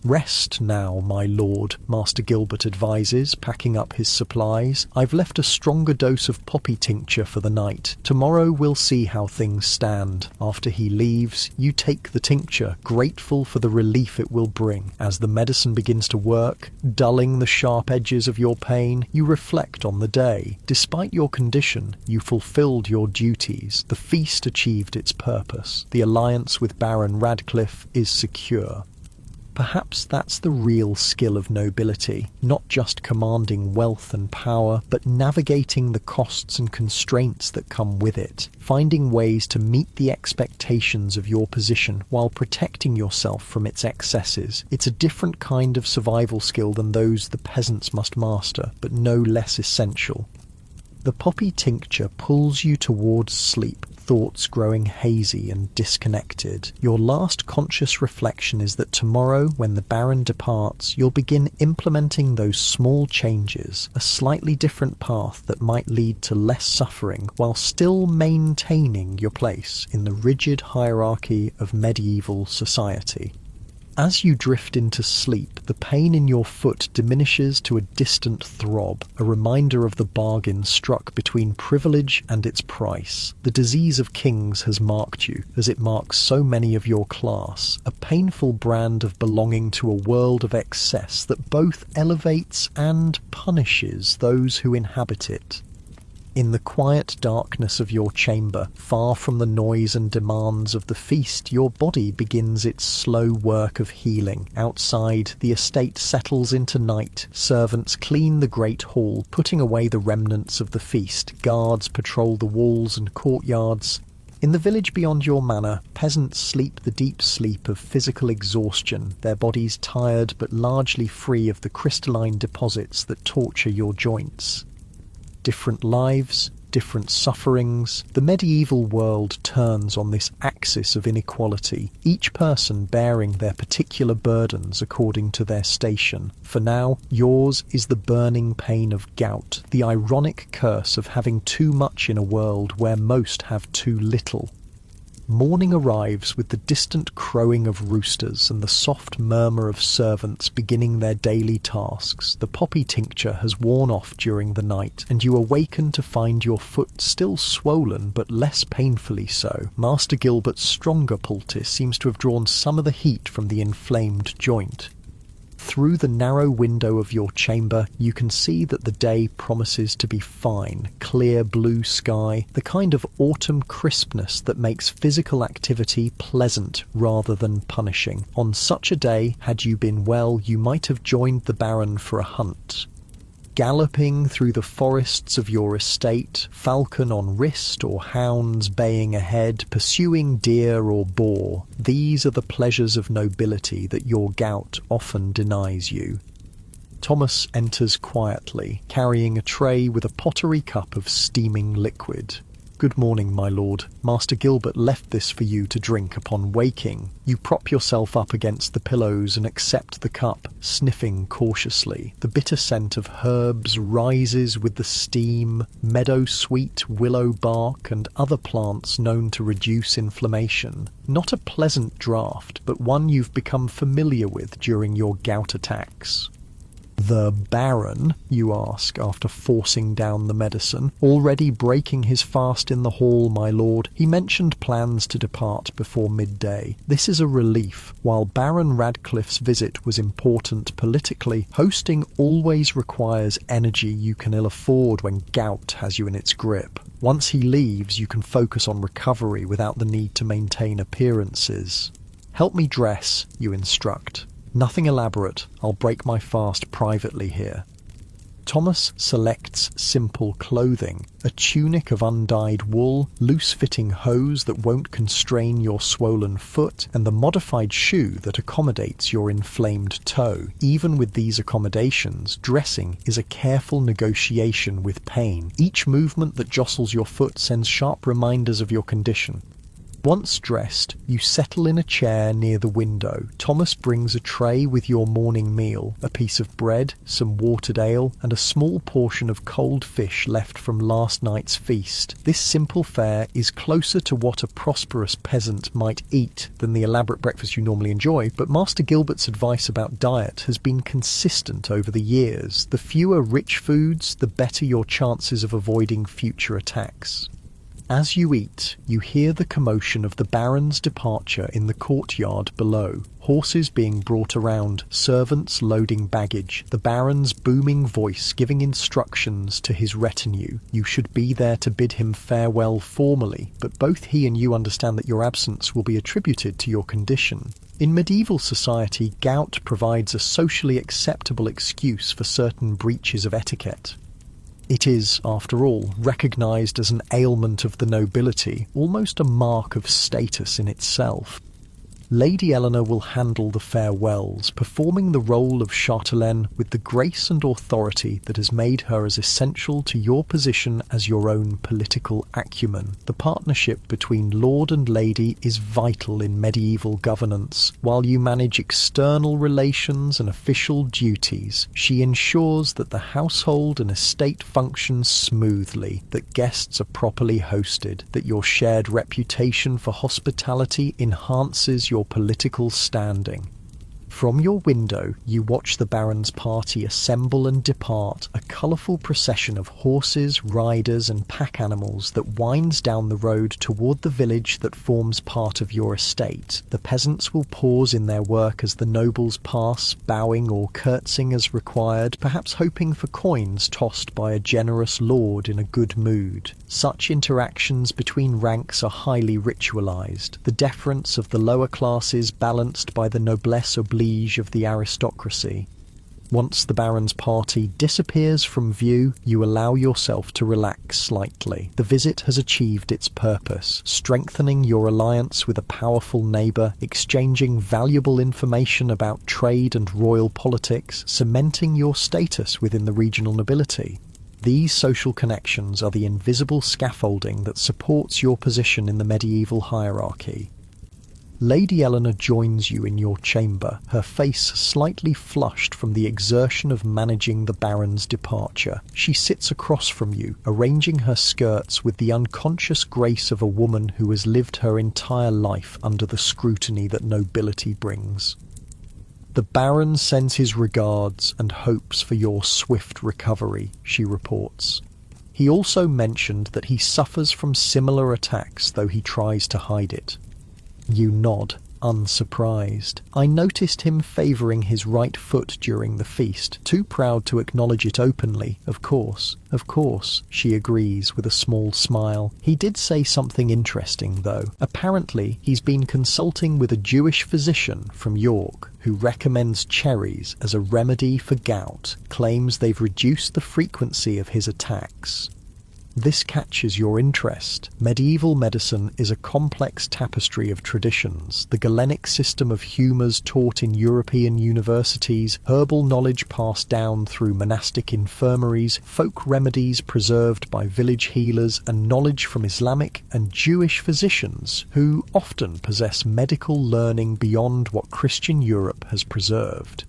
"Rest now, my lord," Master Gilbert advises, packing up his supplies. "I've left a stronger dose of poppy tincture for the night. Tomorrow we'll see how things stand." After he leaves, you take the tincture, grateful for the relief it will bring. As the medicine begins to work, dulling the sharp edges of your pain, you reflect on the day. Despite your condition, you fulfilled your duties. The feast achieved its purpose. The alliance with Baron Radcliffe is secure. Perhaps that's the real skill of nobility, not just commanding wealth and power, but navigating the costs and constraints that come with it, finding ways to meet the expectations of your position while protecting yourself from its excesses. It's a different kind of survival skill than those the peasants must master, but no less essential. The poppy tincture pulls you towards sleep, thoughts growing hazy and disconnected. Your last conscious reflection is that tomorrow, when the Baron departs, you'll begin implementing those small changes, a slightly different path that might lead to less suffering while still maintaining your place in the rigid hierarchy of medieval society. As you drift into sleep, the pain in your foot diminishes to a distant throb, a reminder of the bargain struck between privilege and its price. The disease of kings has marked you, as it marks so many of your class, a painful brand of belonging to a world of excess that both elevates and punishes those who inhabit it. In the quiet darkness of your chamber, far from the noise and demands of the feast, your body begins its slow work of healing. Outside, the estate settles into night. Servants clean the great hall, putting away the remnants of the feast. Guards patrol the walls and courtyards. In the village beyond your manor, peasants sleep the deep sleep of physical exhaustion, their bodies tired but largely free of the crystalline deposits that torture your joints. Different lives, different sufferings. The medieval world turns on this axis of inequality, each person bearing their particular burdens according to their station. For now, yours is the burning pain of gout, the ironic curse of having too much in a world where most have too little. Morning arrives with the distant crowing of roosters and the soft murmur of servants beginning their daily tasks. The poppy tincture has worn off during the night, and you awaken to find your foot still swollen but less painfully so. Master Gilbert's stronger poultice seems to have drawn some of the heat from the inflamed joint. Through the narrow window of your chamber, you can see that the day promises to be fine, clear blue sky, the kind of autumn crispness that makes physical activity pleasant rather than punishing. On such a day, had you been well, you might have joined the Baron for a hunt. Galloping through the forests of your estate, falcon on wrist or hounds baying ahead, pursuing deer or boar, these are the pleasures of nobility that your gout often denies you. Thomas enters quietly, carrying a tray with a pottery cup of steaming liquid. "Good morning, my lord. Master Gilbert left this for you to drink upon waking." You prop yourself up against the pillows and accept the cup, sniffing cautiously. The bitter scent of herbs rises with the steam, meadow sweet, willow bark, and other plants known to reduce inflammation. Not a pleasant draught, but one you've become familiar with during your gout attacks. "The Baron?" you ask after forcing down the medicine. "Already breaking his fast in the hall, my lord. He mentioned plans to depart before midday. This is a relief. While Baron Radcliffe's visit was important politically, hosting always requires energy you can ill afford when gout has you in its grip. Once he leaves, you can focus on recovery without the need to maintain appearances." "Help me dress," you instruct. "Nothing elaborate. I'll break my fast privately here." Thomas selects simple clothing, a tunic of undyed wool, loose-fitting hose that won't constrain your swollen foot, and the modified shoe that accommodates your inflamed toe. Even with these accommodations, dressing is a careful negotiation with pain. Each movement that jostles your foot sends sharp reminders of your condition. Once dressed, you settle in a chair near the window. Thomas brings a tray with your morning meal, a piece of bread, some watered ale, and a small portion of cold fish left from last night's feast. This simple fare is closer to what a prosperous peasant might eat than the elaborate breakfast you normally enjoy, but Master Gilbert's advice about diet has been consistent over the years. The fewer rich foods, the better your chances of avoiding future attacks. As you eat, you hear the commotion of the Baron's departure in the courtyard below. Horses being brought around, servants loading baggage, the Baron's booming voice giving instructions to his retinue. You should be there to bid him farewell formally, but both he and you understand that your absence will be attributed to your condition. In medieval society, gout provides a socially acceptable excuse for certain breaches of etiquette. It is, after all, recognised as an ailment of the nobility, almost a mark of status in itself. Lady Eleanor will handle the farewells, performing the role of chatelaine with the grace and authority that has made her as essential to your position as your own political acumen. The partnership between lord and lady is vital in medieval governance. While you manage external relations and official duties, she ensures that the household and estate functions smoothly, that guests are properly hosted, that your shared reputation for hospitality enhances your political standing. From your window, you watch the Baron's party assemble and depart, a colourful procession of horses, riders and pack animals that winds down the road toward the village that forms part of your estate. The peasants will pause in their work as the nobles pass, bowing or curtsying as required, perhaps hoping for coins tossed by a generous lord in a good mood. Such interactions between ranks are highly ritualised, the deference of the lower classes balanced by the noblesse oblige of the aristocracy. Once the Baron's party disappears from view, you allow yourself to relax slightly. The visit has achieved its purpose, strengthening your alliance with a powerful neighbour, exchanging valuable information about trade and royal politics, cementing your status within the regional nobility. These social connections are the invisible scaffolding that supports your position in the medieval hierarchy. Lady Eleanor joins you in your chamber, her face slightly flushed from the exertion of managing the Baron's departure. She sits across from you, arranging her skirts with the unconscious grace of a woman who has lived her entire life under the scrutiny that nobility brings. The Baron sends his regards and hopes for your swift recovery, she reports. He also mentioned that he suffers from similar attacks, though he tries to hide it. You nod, unsurprised. I noticed him favouring his right foot during the feast, too proud to acknowledge it openly. Of course, she agrees with a small smile. He did say something interesting, though. Apparently, he's been consulting with a Jewish physician from York who recommends cherries as a remedy for gout, claims they've reduced the frequency of his attacks. This catches your interest. Medieval medicine is a complex tapestry of traditions. The Galenic system of humours taught in European universities, herbal knowledge passed down through monastic infirmaries, folk remedies preserved by village healers, and knowledge from Islamic and Jewish physicians who often possess medical learning beyond what Christian Europe has preserved.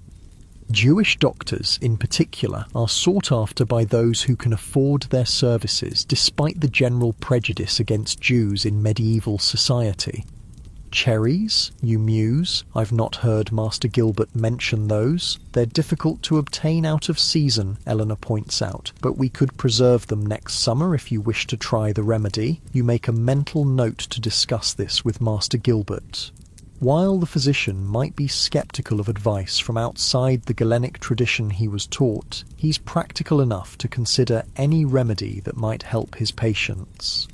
Jewish doctors, in particular, are sought after by those who can afford their services, despite the general prejudice against Jews in medieval society. Cherries, you muse. I've not heard Master Gilbert mention those. They're difficult to obtain out of season, Eleanor points out, but we could preserve them next summer if you wish to try the remedy. You make a mental note to discuss this with Master Gilbert. While the physician might be sceptical of advice from outside the Galenic tradition he was taught, he's practical enough to consider any remedy that might help his patients.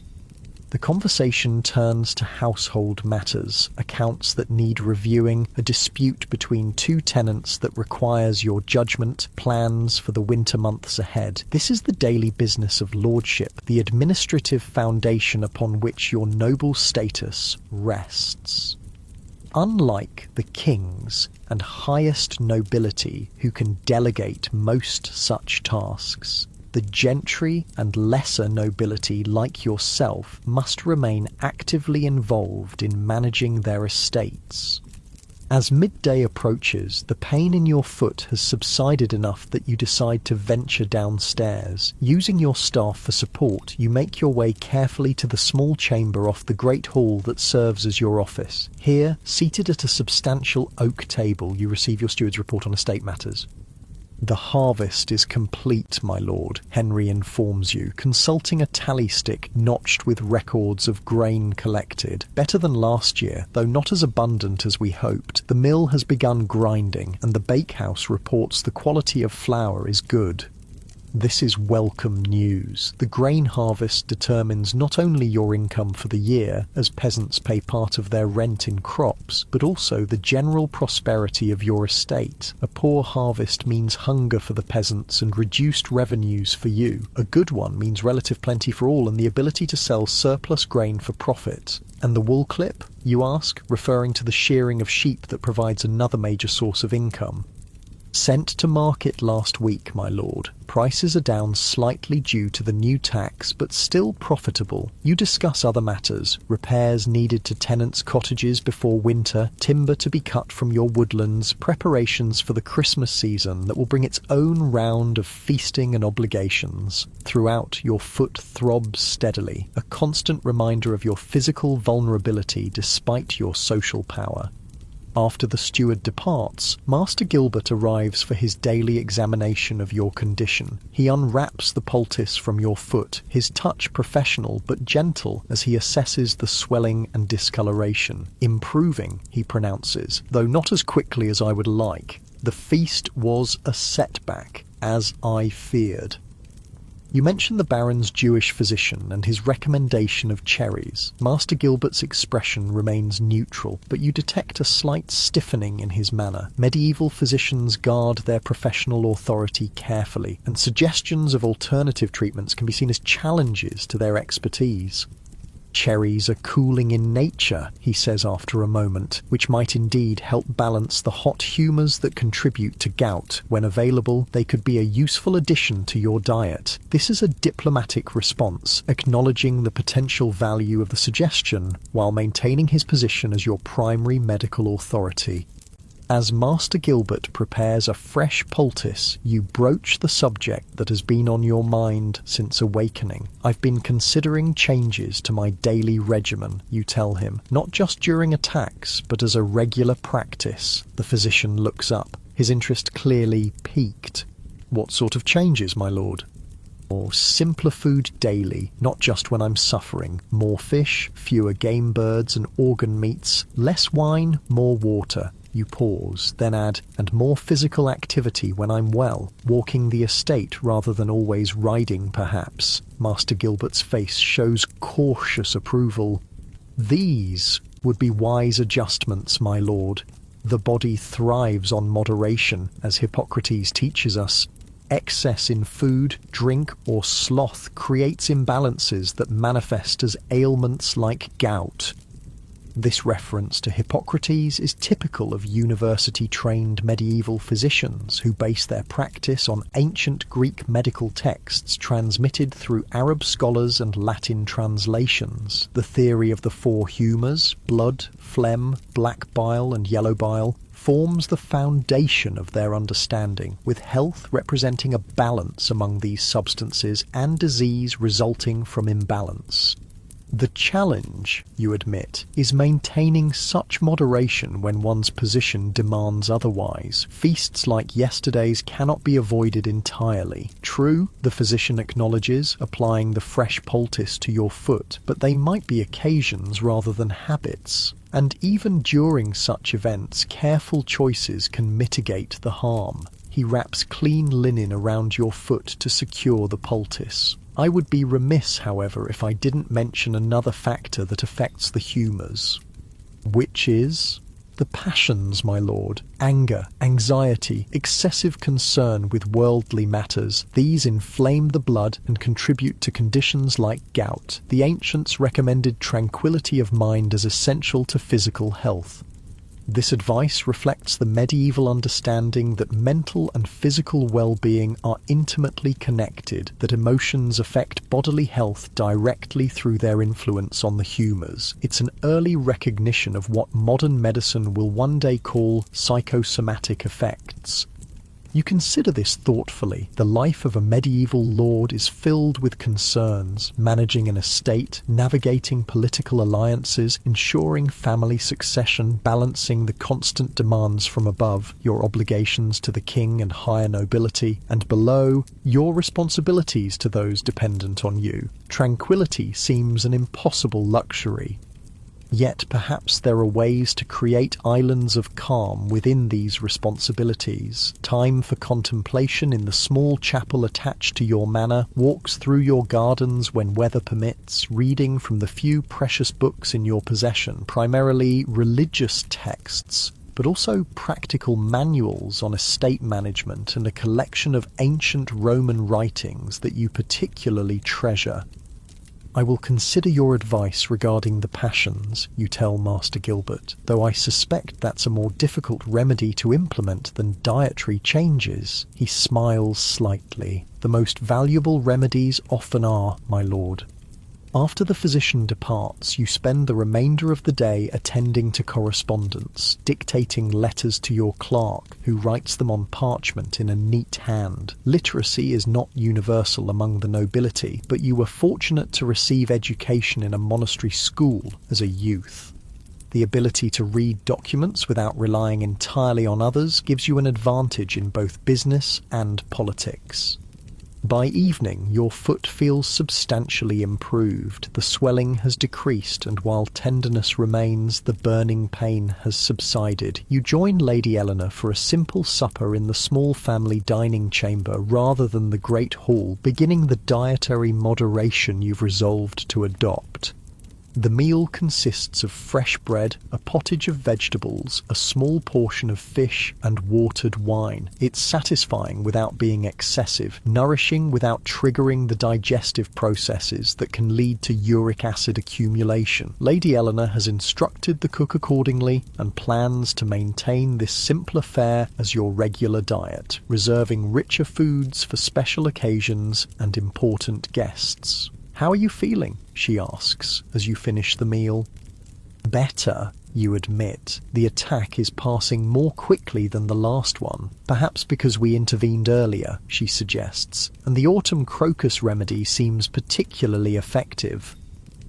The conversation turns to household matters, accounts that need reviewing, a dispute between two tenants that requires your judgment, plans for the winter months ahead. This is the daily business of lordship, the administrative foundation upon which your noble status rests. Unlike the kings and highest nobility who can delegate most such tasks, The gentry and lesser nobility like yourself must remain actively involved in managing their estates. As midday approaches, the pain in your foot has subsided enough that you decide to venture downstairs. Using your staff for support, you make your way carefully to the small chamber off the great hall that serves as your office. Here, seated at a substantial oak table, you receive your steward's report on estate matters. "The harvest is complete, my lord," Henry informs you, consulting a tally stick notched with records of grain collected. "Better than last year, though not as abundant as we hoped. The mill has begun grinding, and the bakehouse reports the quality of flour is good." This is welcome news. The grain harvest determines not only your income for the year, as peasants pay part of their rent in crops, but also the general prosperity of your estate. A poor harvest means hunger for the peasants and reduced revenues for you. A good one means relative plenty for all and the ability to sell surplus grain for profit. "And the wool clip?" you ask, referring to the shearing of sheep that provides another major source of income. "Sent to market last week, my lord. Prices are down slightly due to the new tax, but still profitable. You discuss other matters: repairs needed to tenants' cottages before winter, timber to be cut from your woodlands, preparations for the Christmas season that will bring its own round of feasting and obligations. Throughout, your foot throbs steadily, a constant reminder of your physical vulnerability despite your social power." After the steward departs, Master Gilbert arrives for his daily examination of your condition. He unwraps the poultice from your foot, his touch professional but gentle as he assesses the swelling and discoloration. "Improving," he pronounces, "though not as quickly as I would like. The feast was a setback, as I feared." You mention the Baron's Jewish physician and his recommendation of cherries. Master Gilbert's expression remains neutral, but you detect a slight stiffening in his manner. Medieval physicians guard their professional authority carefully, and suggestions of alternative treatments can be seen as challenges to their expertise. "Cherries are cooling in nature," he says after a moment, "which might indeed help balance the hot humours that contribute to gout. When available, they could be a useful addition to your diet." This is a diplomatic response, acknowledging the potential value of the suggestion, while maintaining his position as your primary medical authority. As Master Gilbert prepares a fresh poultice, you broach the subject that has been on your mind since awakening. "I've been considering changes to my daily regimen," you tell him, "not just during attacks, but as a regular practice." The physician looks up, his interest clearly piqued. "What sort of changes, my lord?" "Simpler food daily, not just when I'm suffering. More fish, fewer game birds and organ meats, less wine, more water." You pause, then add, "and more physical activity when I'm well, walking the estate rather than always riding, perhaps." Master Gilbert's face shows cautious approval. "These would be wise adjustments, my lord. The body thrives on moderation, as Hippocrates teaches us. Excess in food, drink, or sloth creates imbalances that manifest as ailments like gout." This reference to Hippocrates is typical of university-trained medieval physicians who base their practice on ancient Greek medical texts transmitted through Arab scholars and Latin translations. The theory of the four humours, blood, phlegm, black bile and yellow bile, forms the foundation of their understanding, with health representing a balance among these substances and disease resulting from imbalance. The challenge, you admit, is maintaining such moderation when one's position demands otherwise. Feasts like yesterday's cannot be avoided entirely. True, the physician acknowledges, applying the fresh poultice to your foot, but they might be occasions rather than habits. And even during such events, careful choices can mitigate the harm. He wraps clean linen around your foot to secure the poultice. I would be remiss, however, if I didn't mention another factor that affects the humours. Which is the passions, my lord. Anger, anxiety, excessive concern with worldly matters. These inflame the blood and contribute to conditions like gout. The ancients recommended tranquility of mind as essential to physical health. This advice reflects the medieval understanding that mental and physical well-being are intimately connected, that emotions affect bodily health directly through their influence on the humours. It's an early recognition of what modern medicine will one day call psychosomatic effects. You consider this thoughtfully. The life of a medieval lord is filled with concerns, managing an estate, navigating political alliances, ensuring family succession, balancing the constant demands from above, your obligations to the king and higher nobility, and below, your responsibilities to those dependent on you. Tranquility seems an impossible luxury. Yet perhaps there are ways to create islands of calm within these responsibilities. Time for contemplation in the small chapel attached to your manor, walks through your gardens when weather permits, reading from the few precious books in your possession, primarily religious texts, but also practical manuals on estate management and a collection of ancient Roman writings that you particularly treasure. I will consider your advice regarding the passions, you tell Master Gilbert, though I suspect that's a more difficult remedy to implement than dietary changes. He smiles slightly. The most valuable remedies often are, my lord. After the physician departs, you spend the remainder of the day attending to correspondence, dictating letters to your clerk, who writes them on parchment in a neat hand. Literacy is not universal among the nobility, but you were fortunate to receive education in a monastery school as a youth. The ability to read documents without relying entirely on others gives you an advantage in both business and politics. By evening, your foot feels substantially improved. The swelling has decreased, and while tenderness remains, the burning pain has subsided. You join Lady Eleanor for a simple supper in the small family dining chamber rather than the great hall, beginning the dietary moderation you've resolved to adopt. The meal consists of fresh bread, a pottage of vegetables, a small portion of fish, and watered wine. It's satisfying without being excessive, nourishing without triggering the digestive processes that can lead to uric acid accumulation. Lady Eleanor has instructed the cook accordingly and plans to maintain this simpler fare as your regular diet, reserving richer foods for special occasions and important guests. "How are you feeling?" she asks as you finish the meal. "Better," you admit. "The attack is passing more quickly than the last one, perhaps because we intervened earlier," she suggests, "and the autumn crocus remedy seems particularly effective."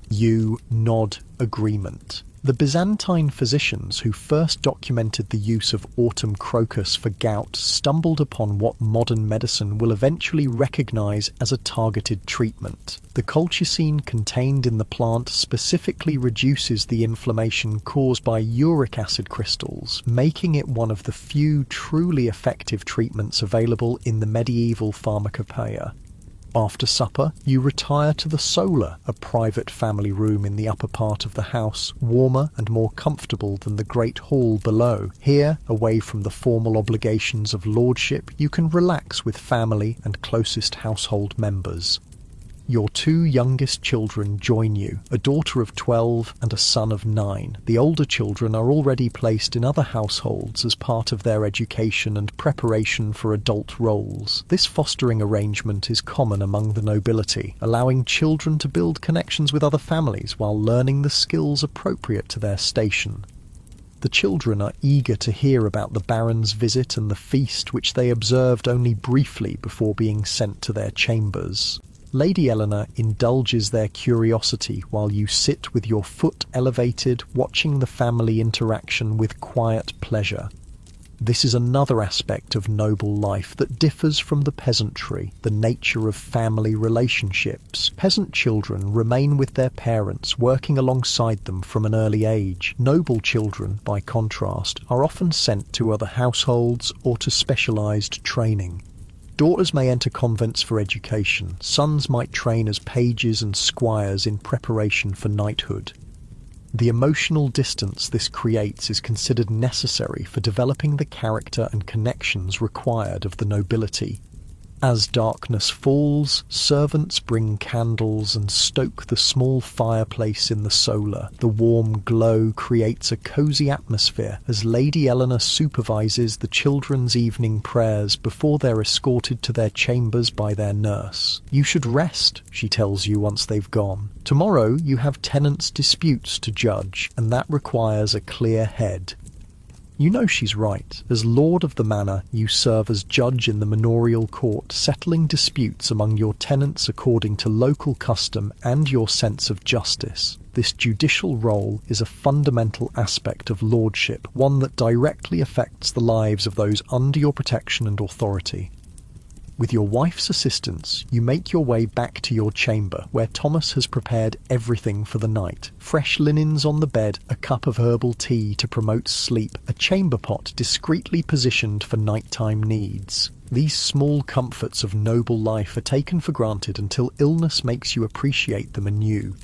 You nod agreement. The Byzantine physicians who first documented the use of autumn crocus for gout stumbled upon what modern medicine will eventually recognize as a targeted treatment. The colchicine contained in the plant specifically reduces the inflammation caused by uric acid crystals, making it one of the few truly effective treatments available in the medieval pharmacopoeia. After supper, you retire to the solar, a private family room in the upper part of the house, warmer and more comfortable than the great hall below. Here, away from the formal obligations of lordship, you can relax with family and closest household members. Your two youngest children join you, a daughter of 12 and a son of 9. The older children are already placed in other households as part of their education and preparation for adult roles. This fostering arrangement is common among the nobility, allowing children to build connections with other families while learning the skills appropriate to their station. The children are eager to hear about the Baron's visit and the feast, which they observed only briefly before being sent to their chambers. Lady Eleanor indulges their curiosity while you sit with your foot elevated, watching the family interaction with quiet pleasure. This is another aspect of noble life that differs from the peasantry, the nature of family relationships. Peasant children remain with their parents, working alongside them from an early age. Noble children, by contrast, are often sent to other households or to specialized training. Daughters may enter convents for education. Sons might train as pages and squires in preparation for knighthood. The emotional distance this creates is considered necessary for developing the character and connections required of the nobility. As darkness falls, servants bring candles and stoke the small fireplace in the solar. The warm glow creates a cozy atmosphere as Lady Eleanor supervises the children's evening prayers before they're escorted to their chambers by their nurse. You should rest, she tells you once they've gone. Tomorrow you have tenants' disputes to judge, and that requires a clear head. You know she's right. As lord of the manor, you serve as judge in the manorial court, settling disputes among your tenants according to local custom and your sense of justice. This judicial role is a fundamental aspect of lordship, one that directly affects the lives of those under your protection and authority. With your wife's assistance, you make your way back to your chamber, where Thomas has prepared everything for the night. Fresh linens on the bed, a cup of herbal tea to promote sleep, a chamber pot discreetly positioned for nighttime needs. These small comforts of noble life are taken for granted until illness makes you appreciate them anew.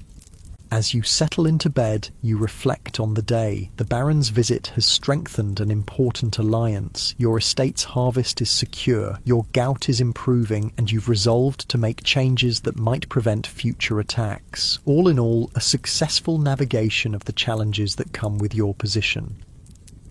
As you settle into bed, you reflect on the day. The Baron's visit has strengthened an important alliance. Your estate's harvest is secure, your gout is improving, and you've resolved to make changes that might prevent future attacks. All in all, a successful navigation of the challenges that come with your position.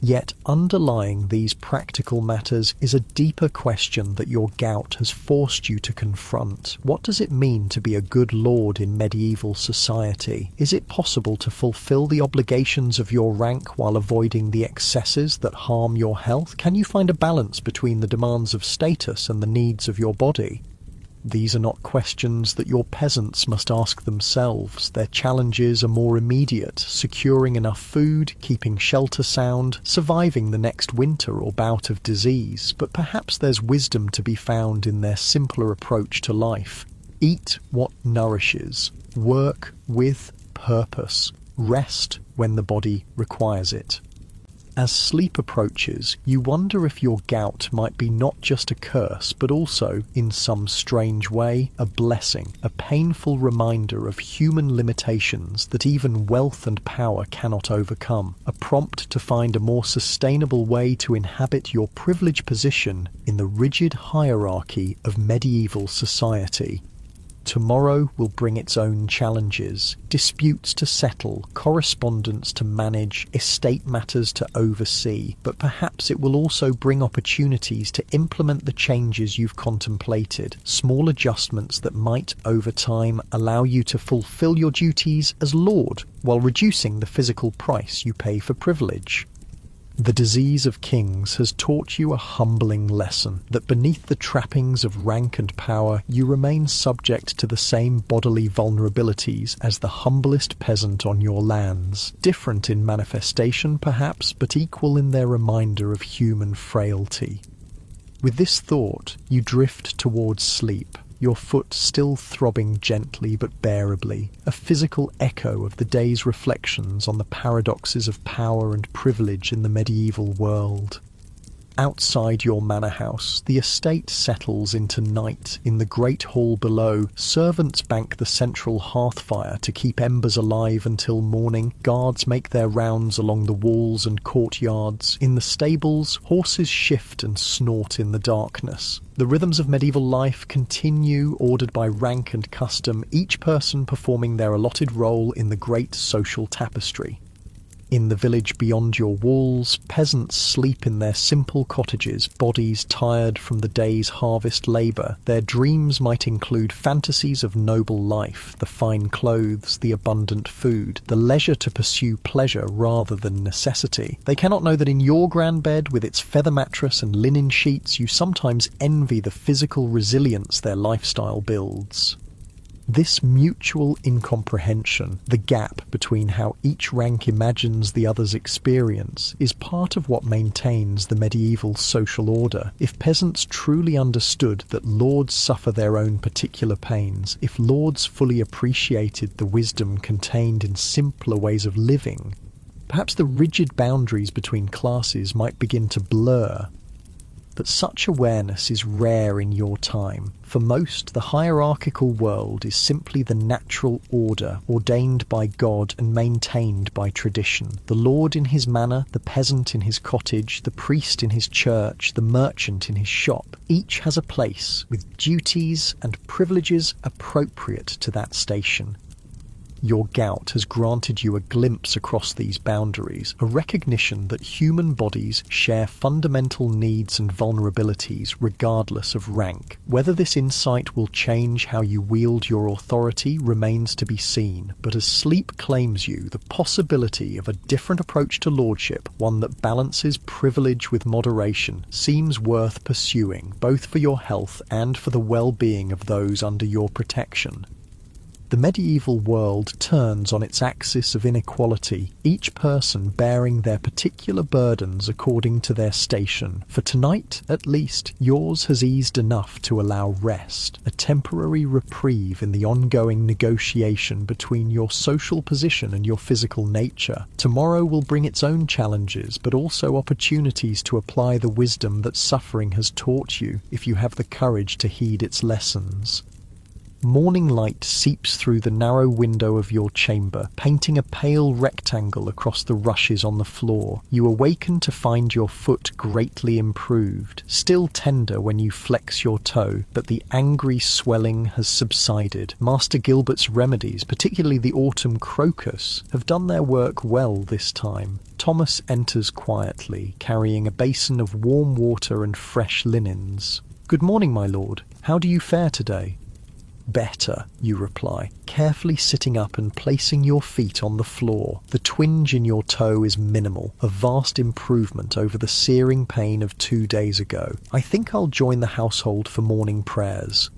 Yet underlying these practical matters is a deeper question that your gout has forced you to confront. What does it mean to be a good lord in medieval society? Is it possible to fulfill the obligations of your rank while avoiding the excesses that harm your health? Can you find a balance between the demands of status and the needs of your body? These are not questions that your peasants must ask themselves. Their challenges are more immediate: securing enough food, keeping shelter sound, surviving the next winter or bout of disease. But perhaps there's wisdom to be found in their simpler approach to life. Eat what nourishes, work with purpose, rest when the body requires it. As sleep approaches, you wonder if your gout might be not just a curse, but also, in some strange way, a blessing, a painful reminder of human limitations that even wealth and power cannot overcome, a prompt to find a more sustainable way to inhabit your privileged position in the rigid hierarchy of medieval society. Tomorrow will bring its own challenges, disputes to settle, correspondence to manage, estate matters to oversee, but perhaps it will also bring opportunities to implement the changes you've contemplated, small adjustments that might, over time, allow you to fulfill your duties as lord while reducing the physical price you pay for privilege. The disease of kings has taught you a humbling lesson, that beneath the trappings of rank and power you remain subject to the same bodily vulnerabilities as the humblest peasant on your lands, different in manifestation perhaps, but equal in their reminder of human frailty. With this thought, you drift towards sleep, your foot still throbbing gently but bearably, a physical echo of the day's reflections on the paradoxes of power and privilege in the medieval world. Outside your manor house, the estate settles into night. In the great hall below, servants bank the central hearth fire to keep embers alive until morning. Guards make their rounds along the walls and courtyards. In the stables, horses shift and snort in the darkness. The rhythms of medieval life continue, ordered by rank and custom, each person performing their allotted role in the great social tapestry. In the village beyond your walls, peasants sleep in their simple cottages, bodies tired from the day's harvest labour. Their dreams might include fantasies of noble life, the fine clothes, the abundant food, the leisure to pursue pleasure rather than necessity. They cannot know that in your grand bed, with its feather mattress and linen sheets, you sometimes envy the physical resilience their lifestyle builds. This mutual incomprehension, the gap between how each rank imagines the other's experience, is part of what maintains the medieval social order. If peasants truly understood that lords suffer their own particular pains, if lords fully appreciated the wisdom contained in simpler ways of living, perhaps the rigid boundaries between classes might begin to blur. but such awareness is rare in your time. For most, the hierarchical world is simply the natural order ordained by God and maintained by tradition. The lord in his manor, the peasant in his cottage, the priest in his church, the merchant in his shop. Each has a place, with duties and privileges appropriate to that station. Your gout has granted you a glimpse across these boundaries, a recognition that human bodies share fundamental needs and vulnerabilities regardless of rank. Whether this insight will change how you wield your authority remains to be seen, but as sleep claims you, the possibility of a different approach to lordship, one that balances privilege with moderation, seems worth pursuing, both for your health and for the well-being of those under your protection. The medieval world turns on its axis of inequality, each person bearing their particular burdens according to their station. For tonight, at least, yours has eased enough to allow rest, a temporary reprieve in the ongoing negotiation between your social position and your physical nature. Tomorrow will bring its own challenges, but also opportunities to apply the wisdom that suffering has taught you, if you have the courage to heed its lessons. Morning light seeps through the narrow window of your chamber, painting a pale rectangle across the rushes on the floor. You awaken to find your foot greatly improved, still tender when you flex your toe, but the angry swelling has subsided. Master Gilbert's remedies, particularly the autumn crocus, have done their work well this time. Thomas enters quietly, carrying a basin of warm water and fresh linens. "Good morning, my lord. How do you fare today?" "Better," you reply, carefully sitting up and placing your feet on the floor. The twinge in your toe is minimal, a vast improvement over the searing pain of 2 days ago. "I think I'll join the household for morning prayers."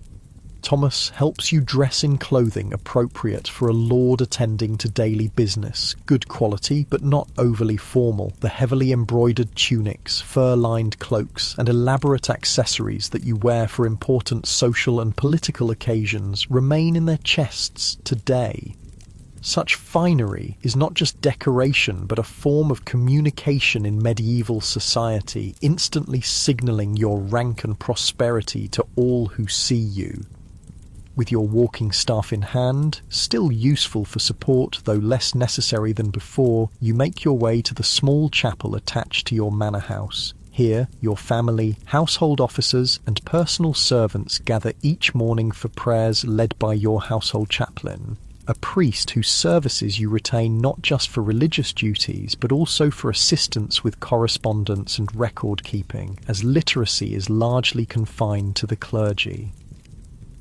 Thomas helps you dress in clothing appropriate for a lord attending to daily business, good quality but not overly formal. The heavily embroidered tunics, fur-lined cloaks, and elaborate accessories that you wear for important social and political occasions remain in their chests today. Such finery is not just decoration but a form of communication in medieval society, instantly signalling your rank and prosperity to all who see you. With your walking staff in hand, still useful for support though less necessary than before, you make your way to the small chapel attached to your manor house. Here, your family, household officers, and personal servants gather each morning for prayers led by your household chaplain, a priest whose services you retain not just for religious duties but also for assistance with correspondence and record-keeping, as literacy is largely confined to the clergy.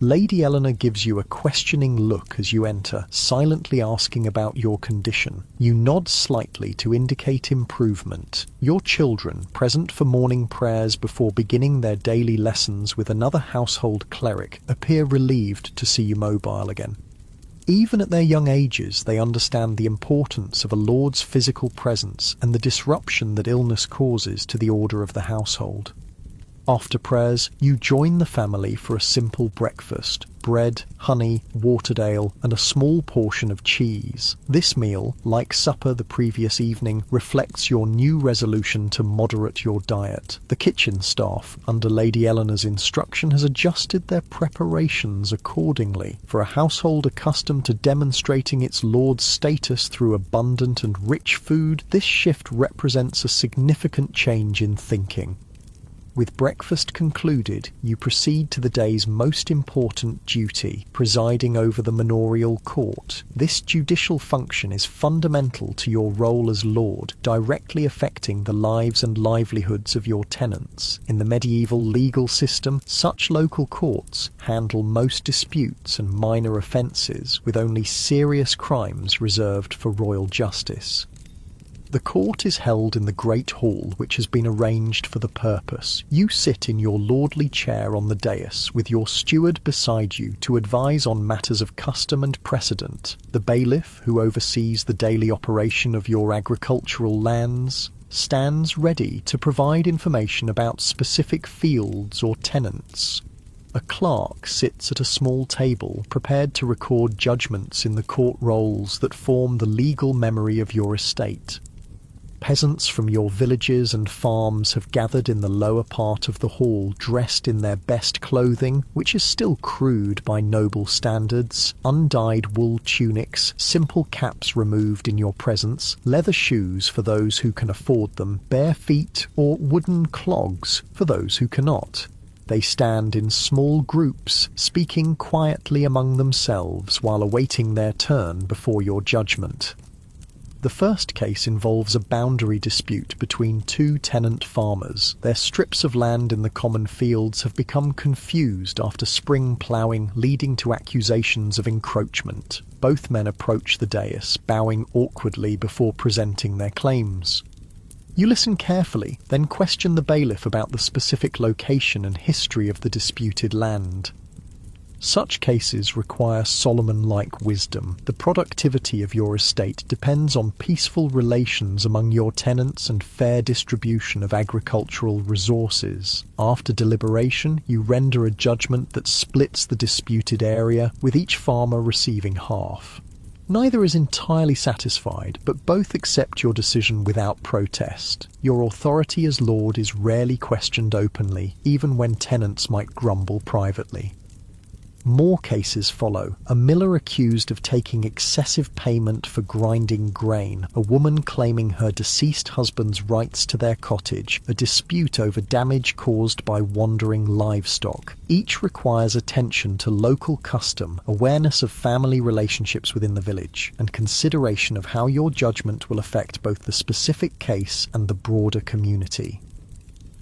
Lady Eleanor gives you a questioning look as you enter, silently asking about your condition. You nod slightly to indicate improvement. Your children, present for morning prayers before beginning their daily lessons with another household cleric, appear relieved to see you mobile again. Even at their young ages, they understand the importance of a lord's physical presence and the disruption that illness causes to the order of the household. After prayers, you join the family for a simple breakfast: bread, honey, watered ale, and a small portion of cheese. This meal, like supper the previous evening, reflects your new resolution to moderate your diet. The kitchen staff, under Lady Eleanor's instruction, has adjusted their preparations accordingly. For a household accustomed to demonstrating its lord's status through abundant and rich food, this shift represents a significant change in thinking. With breakfast concluded, you proceed to the day's most important duty, presiding over the manorial court. This judicial function is fundamental to your role as lord, directly affecting the lives and livelihoods of your tenants. In the medieval legal system, such local courts handle most disputes and minor offences, with only serious crimes reserved for royal justice. The court is held in the great hall, which has been arranged for the purpose. You sit in your lordly chair on the dais, with your steward beside you to advise on matters of custom and precedent. The bailiff, who oversees the daily operation of your agricultural lands, stands ready to provide information about specific fields or tenants. A clerk sits at a small table, prepared to record judgments in the court rolls that form the legal memory of your estate. Peasants from your villages and farms have gathered in the lower part of the hall, dressed in their best clothing, which is still crude by noble standards: undyed wool tunics, simple caps removed in your presence, leather shoes for those who can afford them, bare feet, or wooden clogs for those who cannot. They stand in small groups, speaking quietly among themselves while awaiting their turn before your judgment. The first case involves a boundary dispute between two tenant farmers. Their strips of land in the common fields have become confused after spring ploughing, leading to accusations of encroachment. Both men approach the dais, bowing awkwardly before presenting their claims. You listen carefully, then question the bailiff about the specific location and history of the disputed land. Such cases require Solomon-like wisdom. The productivity of your estate depends on peaceful relations among your tenants and fair distribution of agricultural resources. After deliberation, you render a judgment that splits the disputed area, with each farmer receiving half. Neither is entirely satisfied, but both accept your decision without protest. Your authority as lord is rarely questioned openly, even when tenants might grumble privately. More cases follow. A miller accused of taking excessive payment for grinding grain, a woman claiming her deceased husband's rights to their cottage, a dispute over damage caused by wandering livestock. Each requires attention to local custom, awareness of family relationships within the village, and consideration of how your judgment will affect both the specific case and the broader community.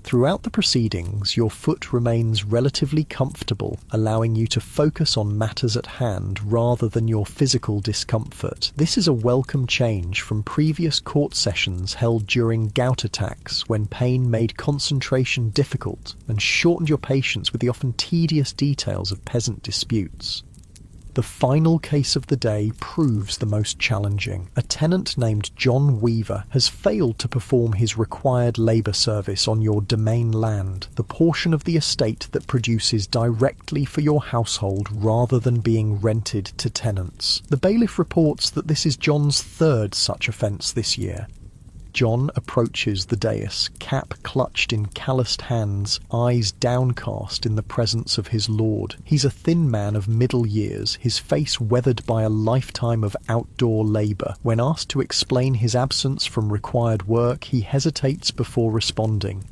Throughout the proceedings, your foot remains relatively comfortable, allowing you to focus on matters at hand rather than your physical discomfort. This is a welcome change from previous court sessions held during gout attacks, when pain made concentration difficult and shortened your patience with the often tedious details of peasant disputes. The final case of the day proves the most challenging. A tenant named John Weaver has failed to perform his required labour service on your domain land, the portion of the estate that produces directly for your household rather than being rented to tenants. The bailiff reports that this is John's third such offence this year. John approaches the dais, cap clutched in calloused hands, eyes downcast in the presence of his lord. He's a thin man of middle years, his face weathered by a lifetime of outdoor labour. When asked to explain his absence from required work, he hesitates before responding.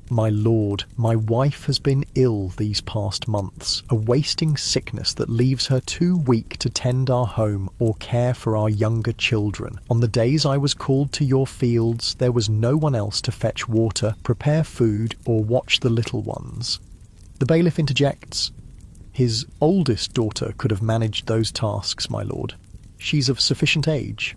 "My lord, my wife has been ill these past months, a wasting sickness that leaves her too weak to tend our home or care for our younger children. On the days I was called to your fields, there was no one else to fetch water, prepare food, or watch the little ones." The bailiff interjects. "His oldest daughter could have managed those tasks, my lord. She's of sufficient age."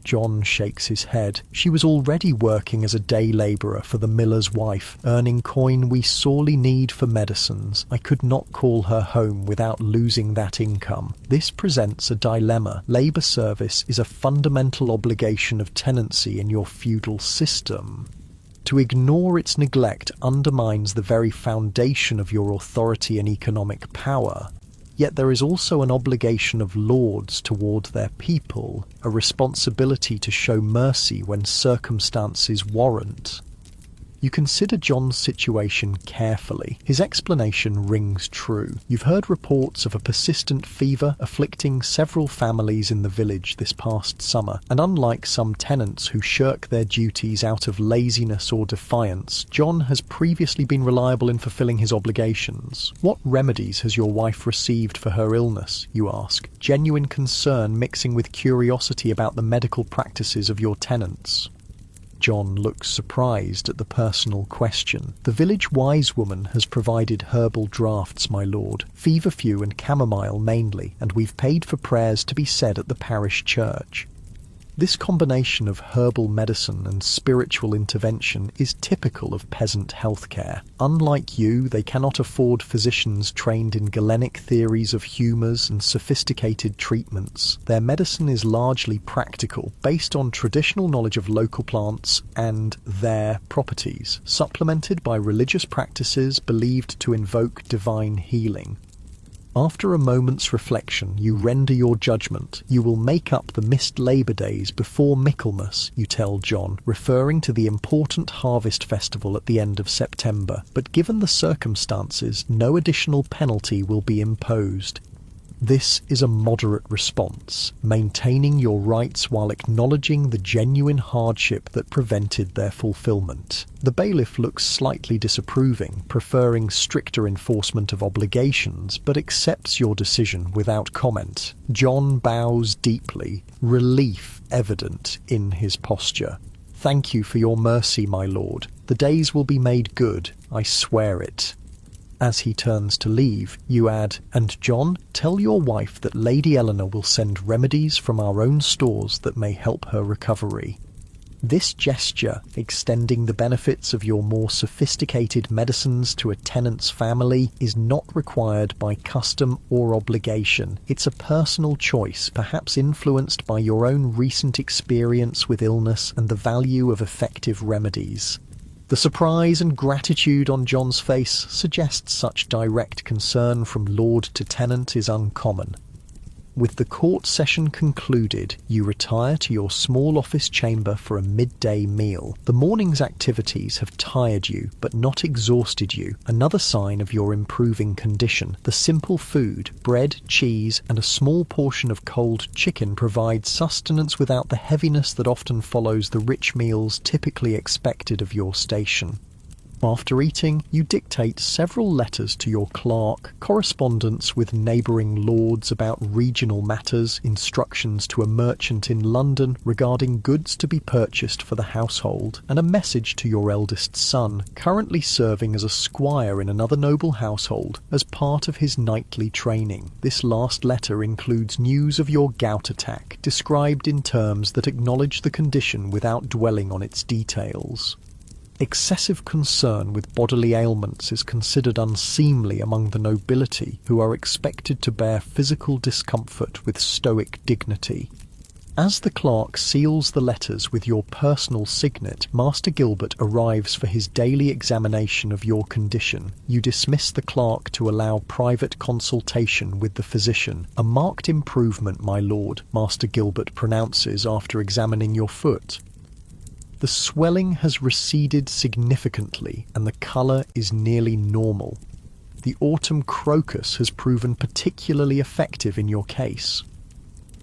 John shakes his head. "She was already working as a day labourer for the miller's wife, earning coin we sorely need for medicines. I could not call her home without losing that income. This presents a dilemma. Labour service is a fundamental obligation of tenancy in your feudal system. To ignore its neglect undermines the very foundation of your authority and economic power. Yet there is also an obligation of lords toward their people, a responsibility to show mercy when circumstances warrant." You consider John's situation carefully. His explanation rings true. You've heard reports of a persistent fever afflicting several families in the village this past summer, and unlike some tenants who shirk their duties out of laziness or defiance, John has previously been reliable in fulfilling his obligations. "What remedies has your wife received for her illness?" you ask, genuine concern mixing with curiosity about the medical practices of your tenants. John looks surprised at the personal question. "The village wise woman has provided herbal draughts, my lord, feverfew and chamomile mainly, and we've paid for prayers to be said at the parish church." This combination of herbal medicine and spiritual intervention is typical of peasant healthcare. Unlike you, they cannot afford physicians trained in Galenic theories of humours and sophisticated treatments. Their medicine is largely practical, based on traditional knowledge of local plants and their properties, supplemented by religious practices believed to invoke divine healing. After a moment's reflection, you render your judgment. You will make up the missed Labour Days before Michaelmas, you tell John, referring to the important harvest festival at the end of September. But given the circumstances, no additional penalty will be imposed. This is a moderate response, maintaining your rights while acknowledging the genuine hardship that prevented their fulfilment. The bailiff looks slightly disapproving, preferring stricter enforcement of obligations, but accepts your decision without comment. John bows deeply, relief evident in his posture. "Thank you for your mercy, my lord. The days will be made good, I swear it." As he turns to leave, you add, "And John, tell your wife that Lady Eleanor will send remedies from our own stores that may help her recovery." This gesture, extending the benefits of your more sophisticated medicines to a tenant's family, is not required by custom or obligation. It's a personal choice, perhaps influenced by your own recent experience with illness and the value of effective remedies. The surprise and gratitude on John's face suggests such direct concern from lord to tenant is uncommon. With the court session concluded, you retire to your small office chamber for a midday meal. The morning's activities have tired you, but not exhausted you, another sign of your improving condition. The simple food, bread, cheese, and a small portion of cold chicken provide sustenance without the heaviness that often follows the rich meals typically expected of your station. After eating, you dictate several letters to your clerk, correspondence with neighbouring lords about regional matters, instructions to a merchant in London regarding goods to be purchased for the household, and a message to your eldest son, currently serving as a squire in another noble household, as part of his knightly training. This last letter includes news of your gout attack, described in terms that acknowledge the condition without dwelling on its details. Excessive concern with bodily ailments is considered unseemly among the nobility, who are expected to bear physical discomfort with stoic dignity. As the clerk seals the letters with your personal signet, Master Gilbert arrives for his daily examination of your condition. You dismiss the clerk to allow private consultation with the physician. "A marked improvement, my lord," Master Gilbert pronounces after examining your foot. The swelling has receded significantly and the colour is nearly normal. The autumn crocus has proven particularly effective in your case.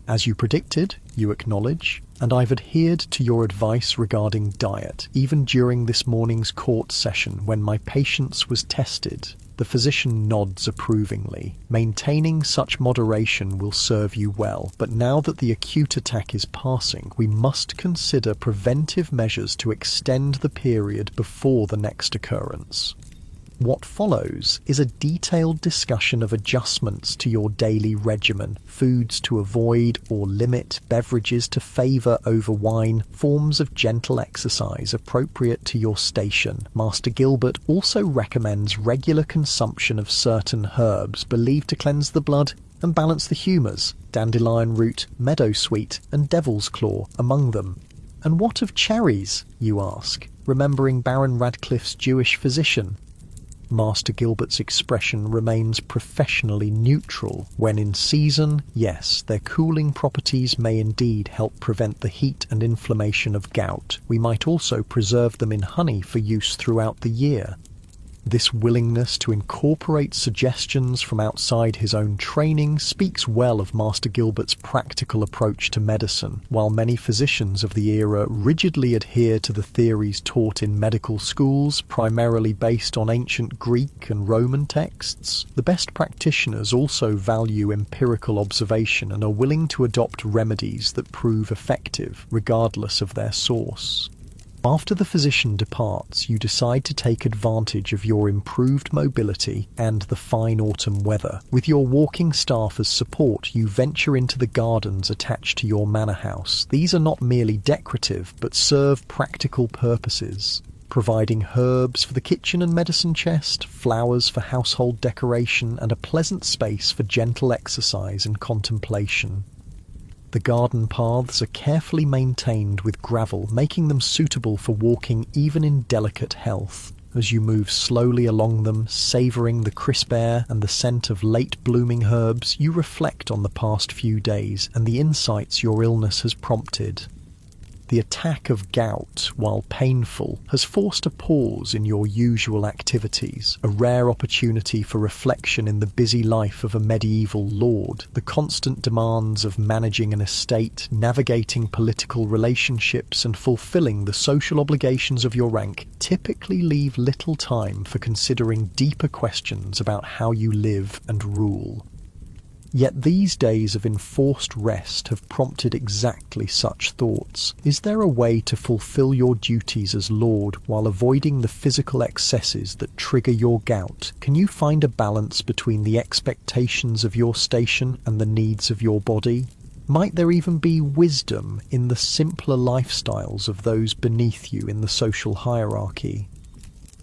As you predicted, you acknowledge, and I've adhered to your advice regarding diet, even during this morning's court session when my patience was tested. The physician nods approvingly. Maintaining such moderation will serve you well, but now that the acute attack is passing, we must consider preventive measures to extend the period before the next occurrence. What follows is a detailed discussion of adjustments to your daily regimen, foods to avoid or limit, beverages to favour over wine, forms of gentle exercise appropriate to your station. Master Gilbert also recommends regular consumption of certain herbs believed to cleanse the blood and balance the humours, dandelion root, meadowsweet, and devil's claw among them. And what of cherries, you ask, remembering Baron Radcliffe's Jewish physician? Master Gilbert's expression remains professionally neutral. When in season, yes, their cooling properties may indeed help prevent the heat and inflammation of gout. We might also preserve them in honey for use throughout the year. This willingness to incorporate suggestions from outside his own training speaks well of Master Gilbert's practical approach to medicine. While many physicians of the era rigidly adhere to the theories taught in medical schools, primarily based on ancient Greek and Roman texts, the best practitioners also value empirical observation and are willing to adopt remedies that prove effective, regardless of their source. After the physician departs, you decide to take advantage of your improved mobility and the fine autumn weather. With your walking staff as support, you venture into the gardens attached to your manor house. These are not merely decorative, but serve practical purposes, providing herbs for the kitchen and medicine chest, flowers for household decoration, and a pleasant space for gentle exercise and contemplation. The garden paths are carefully maintained with gravel, making them suitable for walking even in delicate health. As you move slowly along them, savouring the crisp air and the scent of late-blooming herbs, you reflect on the past few days and the insights your illness has prompted. The attack of gout, while painful, has forced a pause in your usual activities, a rare opportunity for reflection in the busy life of a medieval lord. The constant demands of managing an estate, navigating political relationships, and fulfilling the social obligations of your rank typically leave little time for considering deeper questions about how you live and rule. Yet these days of enforced rest have prompted exactly such thoughts. Is there a way to fulfill your duties as Lord while avoiding the physical excesses that trigger your gout? Can you find a balance between the expectations of your station and the needs of your body? Might there even be wisdom in the simpler lifestyles of those beneath you in the social hierarchy?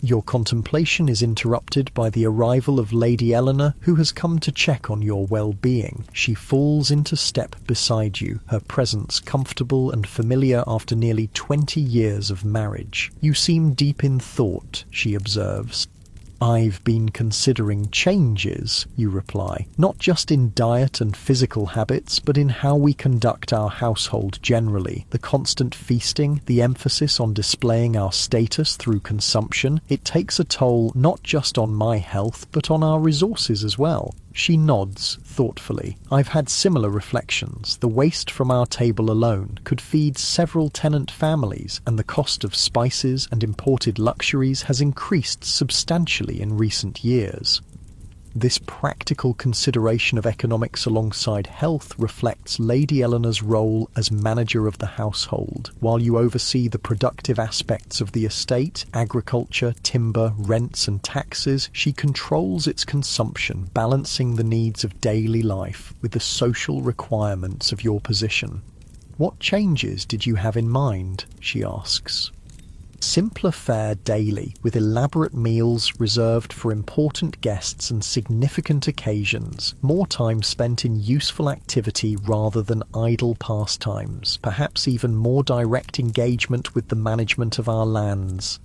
Your contemplation is interrupted by the arrival of Lady Eleanor, who has come to check on your well-being. She falls into step beside you, her presence comfortable and familiar after nearly 20 years of marriage. You seem deep in thought, she observes. I've been considering changes, you reply, not just in diet and physical habits, but in how we conduct our household generally. The constant feasting, the emphasis on displaying our status through consumption, it takes a toll not just on my health, but on our resources as well. She nods thoughtfully. I've had similar reflections. The waste from our table alone could feed several tenant families, and the cost of spices and imported luxuries has increased substantially in recent years. This practical consideration of economics alongside health reflects Lady Eleanor's role as manager of the household. While you oversee the productive aspects of the estate, agriculture, timber, rents and taxes, she controls its consumption, balancing the needs of daily life with the social requirements of your position. What changes did you have in mind? She asks. Simpler fare daily, with elaborate meals reserved for important guests and significant occasions, more time spent in useful activity rather than idle pastimes, perhaps even more direct engagement with the management of our lands.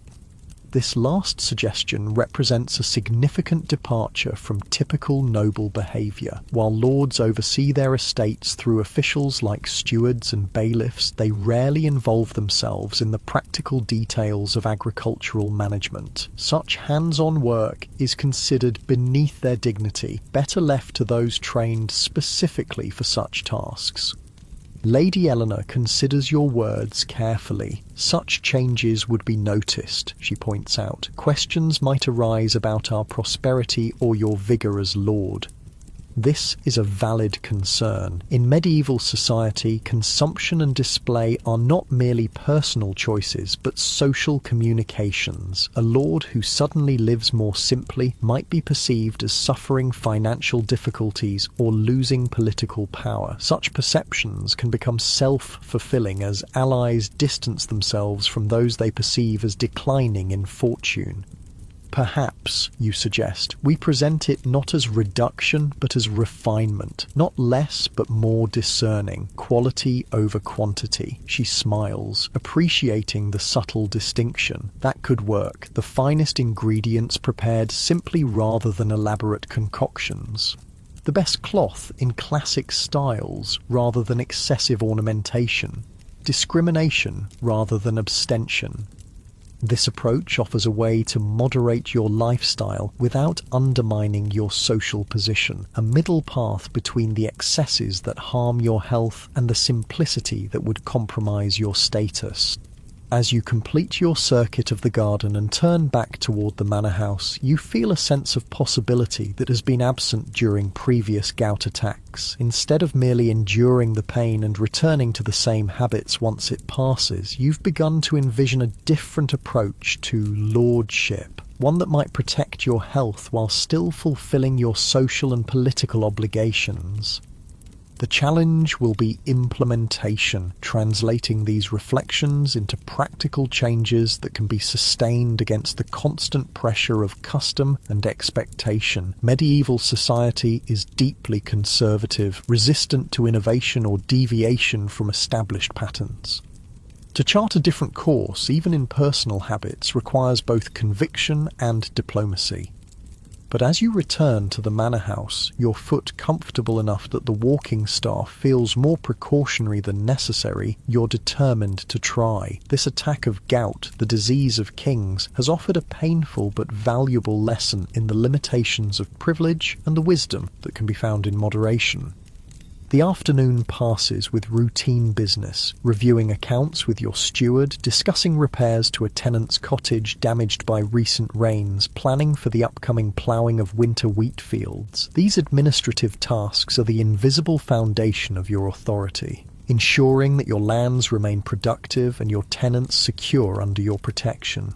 This last suggestion represents a significant departure from typical noble behaviour. While lords oversee their estates through officials like stewards and bailiffs, they rarely involve themselves in the practical details of agricultural management. Such hands-on work is considered beneath their dignity, better left to those trained specifically for such tasks. Lady Eleanor considers your words carefully. Such changes would be noticed, she points out. Questions might arise about our prosperity or your vigour as lord. This is a valid concern. In medieval society, consumption and display are not merely personal choices, but social communications. A lord who suddenly lives more simply might be perceived as suffering financial difficulties or losing political power. Such perceptions can become self-fulfilling as allies distance themselves from those they perceive as declining in fortune. Perhaps, you suggest, we present it not as reduction but as refinement, not less but more discerning, quality over quantity. She smiles, appreciating the subtle distinction. That could work, the finest ingredients prepared simply rather than elaborate concoctions. The best cloth in classic styles rather than excessive ornamentation. Discrimination rather than abstention. This approach offers a way to moderate your lifestyle without undermining your social position, a middle path between the excesses that harm your health and the simplicity that would compromise your status. As you complete your circuit of the garden and turn back toward the manor house, you feel a sense of possibility that has been absent during previous gout attacks. Instead of merely enduring the pain and returning to the same habits once it passes, you've begun to envision a different approach to lordship, one that might protect your health while still fulfilling your social and political obligations. The challenge will be implementation, translating these reflections into practical changes that can be sustained against the constant pressure of custom and expectation. Medieval society is deeply conservative, resistant to innovation or deviation from established patterns. To chart a different course, even in personal habits, requires both conviction and diplomacy. But as you return to the manor house, your foot comfortable enough that the walking staff feels more precautionary than necessary, you're determined to try. This attack of gout, the disease of kings, has offered a painful but valuable lesson in the limitations of privilege and the wisdom that can be found in moderation. The afternoon passes with routine business, reviewing accounts with your steward, discussing repairs to a tenant's cottage damaged by recent rains, planning for the upcoming ploughing of winter wheat fields. These administrative tasks are the invisible foundation of your authority, ensuring that your lands remain productive and your tenants secure under your protection.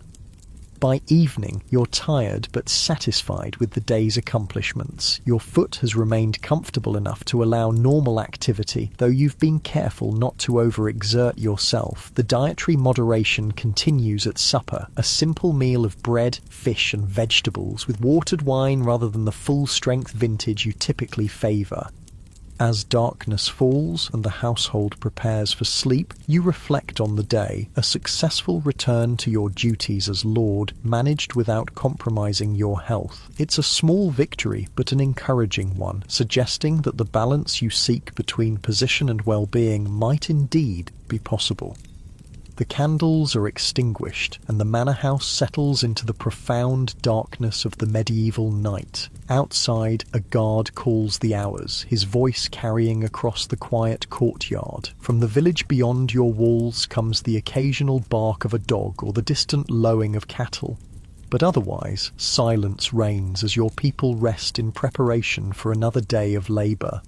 By evening, you're tired but satisfied with the day's accomplishments. Your foot has remained comfortable enough to allow normal activity, though you've been careful not to overexert yourself. The dietary moderation continues at supper, a simple meal of bread, fish and vegetables, with watered wine rather than the full-strength vintage you typically favour. As darkness falls and the household prepares for sleep, you reflect on the day, a successful return to your duties as lord, managed without compromising your health. It's a small victory, but an encouraging one, suggesting that the balance you seek between position and well-being might indeed be possible. The candles are extinguished, and the manor house settles into the profound darkness of the medieval night. Outside, a guard calls the hours, his voice carrying across the quiet courtyard. From the village beyond your walls comes the occasional bark of a dog or the distant lowing of cattle. But otherwise, silence reigns as your people rest in preparation for another day of labour.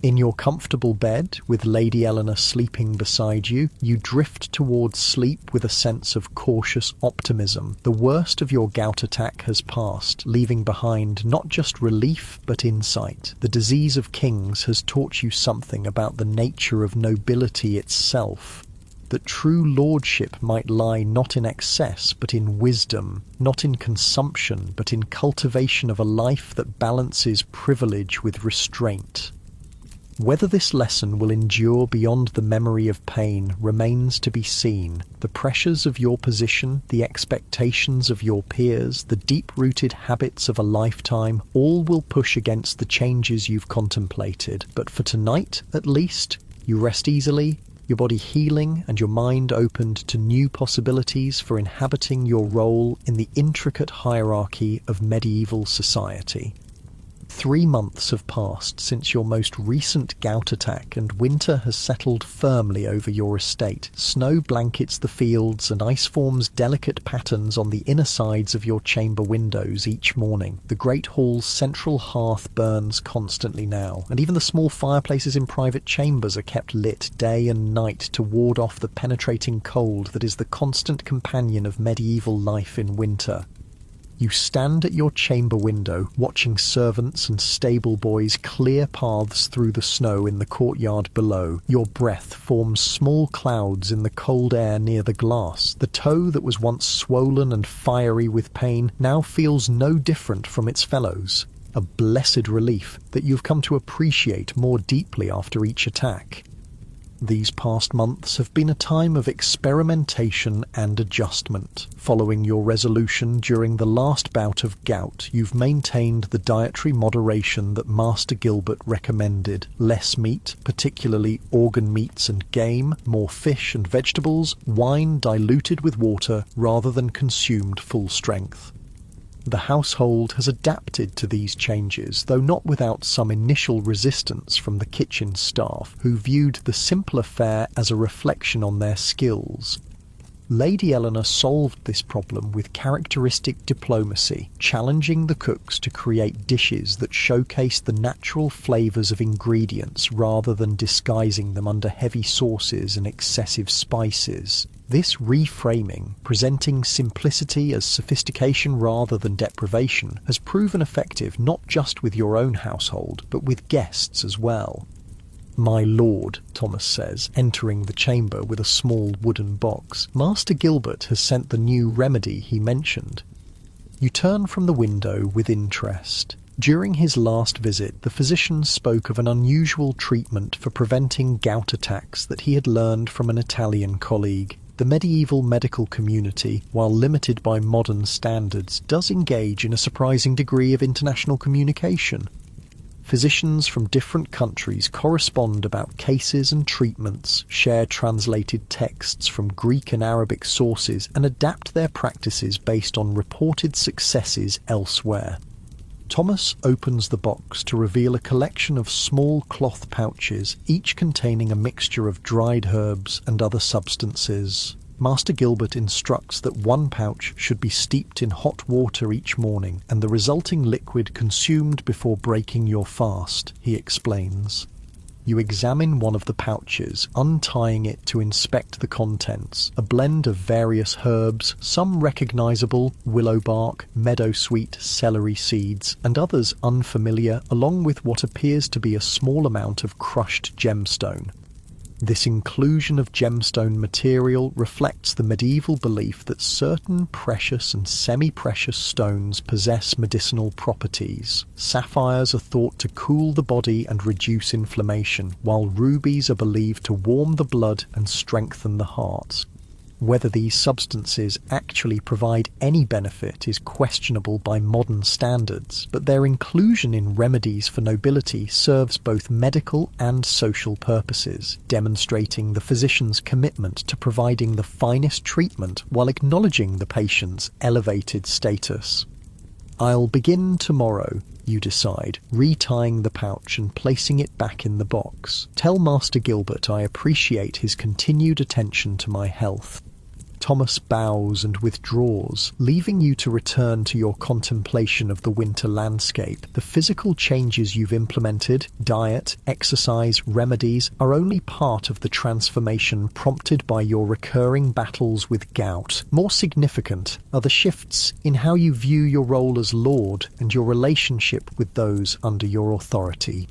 In your comfortable bed, with Lady Eleanor sleeping beside you, you drift towards sleep with a sense of cautious optimism. The worst of your gout attack has passed, leaving behind not just relief but insight. The disease of kings has taught you something about the nature of nobility itself. That true lordship might lie not in excess but in wisdom, not in consumption but in cultivation of a life that balances privilege with restraint. Whether this lesson will endure beyond the memory of pain remains to be seen. The pressures of your position, the expectations of your peers, the deep-rooted habits of a lifetime, all will push against the changes you've contemplated. But for tonight, at least, you rest easily, your body healing and your mind opened to new possibilities for inhabiting your role in the intricate hierarchy of medieval society. 3 months have passed since your most recent gout attack, and winter has settled firmly over your estate. Snow blankets the fields, and ice forms delicate patterns on the inner sides of your chamber windows each morning. The great hall's central hearth burns constantly now, and even the small fireplaces in private chambers are kept lit day and night to ward off the penetrating cold that is the constant companion of medieval life in winter. You stand at your chamber window, watching servants and stable boys clear paths through the snow in the courtyard below. Your breath forms small clouds in the cold air near the glass. The toe that was once swollen and fiery with pain now feels no different from its fellows. A blessed relief that you've come to appreciate more deeply after each attack. These past months have been a time of experimentation and adjustment. Following your resolution during the last bout of gout, you've maintained the dietary moderation that Master Gilbert recommended. Less meat, particularly organ meats and game, more fish and vegetables, wine diluted with water rather than consumed full strength. The household has adapted to these changes, though not without some initial resistance from the kitchen staff, who viewed the simpler fare as a reflection on their skills. Lady Eleanor solved this problem with characteristic diplomacy, challenging the cooks to create dishes that showcase the natural flavours of ingredients rather than disguising them under heavy sauces and excessive spices. This reframing, presenting simplicity as sophistication rather than deprivation, has proven effective not just with your own household, but with guests as well. "My lord," Thomas says, entering the chamber with a small wooden box, "Master Gilbert has sent the new remedy he mentioned." You turn from the window with interest. During his last visit, the physician spoke of an unusual treatment for preventing gout attacks that he had learned from an Italian colleague. The medieval medical community, while limited by modern standards, does engage in a surprising degree of international communication. Physicians from different countries correspond about cases and treatments, share translated texts from Greek and Arabic sources, and adapt their practices based on reported successes elsewhere. Thomas opens the box to reveal a collection of small cloth pouches, each containing a mixture of dried herbs and other substances. Master Gilbert instructs that one pouch should be steeped in hot water each morning and the resulting liquid consumed before breaking your fast, he explains. You examine one of the pouches, untying it to inspect the contents, a blend of various herbs, some recognizable, willow bark, meadowsweet, celery seeds, and others unfamiliar, along with what appears to be a small amount of crushed gemstone. This inclusion of gemstone material reflects the medieval belief that certain precious and semi-precious stones possess medicinal properties. Sapphires are thought to cool the body and reduce inflammation, while rubies are believed to warm the blood and strengthen the heart. Whether these substances actually provide any benefit is questionable by modern standards, but their inclusion in remedies for nobility serves both medical and social purposes, demonstrating the physician's commitment to providing the finest treatment while acknowledging the patient's elevated status. I'll begin tomorrow, you decide, retying the pouch and placing it back in the box. Tell Master Gilbert I appreciate his continued attention to my health. Thomas bows and withdraws, leaving you to return to your contemplation of the winter landscape. The physical changes you've implemented, diet, exercise, remedies, are only part of the transformation prompted by your recurring battles with gout. More significant are the shifts in how you view your role as Lord and your relationship with those under your authority.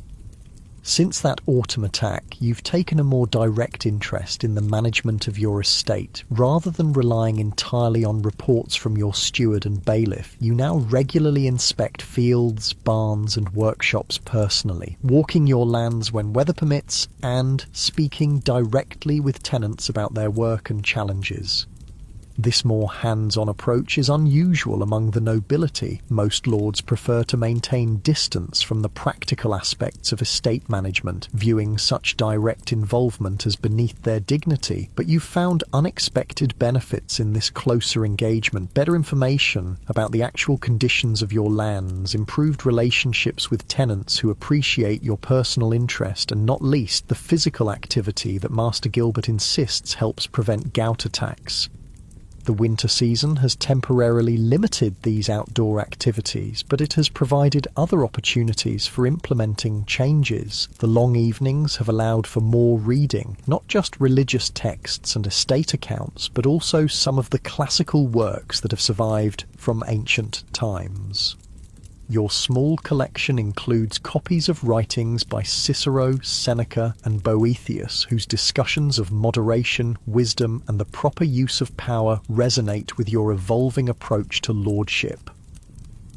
Since that autumn attack, you've taken a more direct interest in the management of your estate. Rather than relying entirely on reports from your steward and bailiff, you now regularly inspect fields, barns and workshops personally, walking your lands when weather permits and speaking directly with tenants about their work and challenges. This more hands-on approach is unusual among the nobility. Most lords prefer to maintain distance from the practical aspects of estate management, viewing such direct involvement as beneath their dignity. But you've found unexpected benefits in this closer engagement, better information about the actual conditions of your lands, improved relationships with tenants who appreciate your personal interest, and not least the physical activity that Master Gilbert insists helps prevent gout attacks. The winter season has temporarily limited these outdoor activities, but it has provided other opportunities for implementing changes. The long evenings have allowed for more reading, not just religious texts and estate accounts, but also some of the classical works that have survived from ancient times. Your small collection includes copies of writings by Cicero, Seneca, and Boethius, whose discussions of moderation, wisdom, and the proper use of power resonate with your evolving approach to lordship.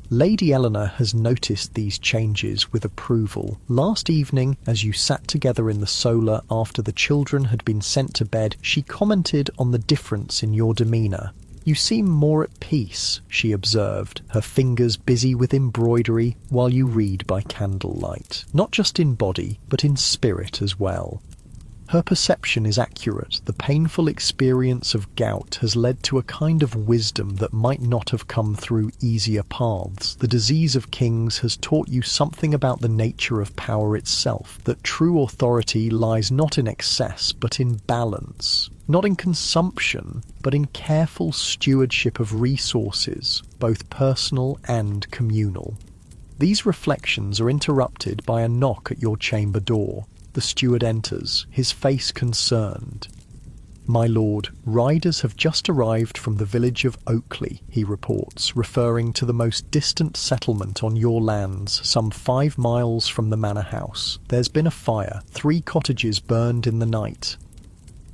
Lady Eleanor has noticed these changes with approval. Last evening, as you sat together in the solar after the children had been sent to bed, she commented on the difference in your demeanour. "You seem more at peace," she observed, her fingers busy with embroidery while you read by candlelight. Not just in body, but in spirit as well. Her perception is accurate. The painful experience of gout has led to a kind of wisdom that might not have come through easier paths. The disease of kings has taught you something about the nature of power itself, that true authority lies not in excess, but in balance. Not in consumption, but in careful stewardship of resources, both personal and communal. These reflections are interrupted by a knock at your chamber door. The steward enters, his face concerned. "My lord, riders have just arrived from the village of Oakley," he reports, referring to the most distant settlement on your lands, some 5 miles from the manor house. "There's been a fire, 3 cottages burned in the night."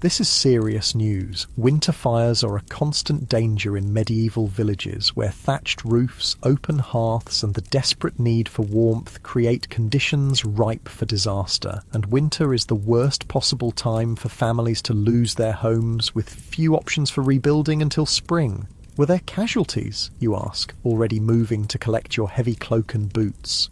This is serious news. Winter fires are a constant danger in medieval villages where thatched roofs, open hearths, and the desperate need for warmth create conditions ripe for disaster. And winter is the worst possible time for families to lose their homes, with few options for rebuilding until spring. Were there casualties, you ask, already moving to collect your heavy cloak and boots?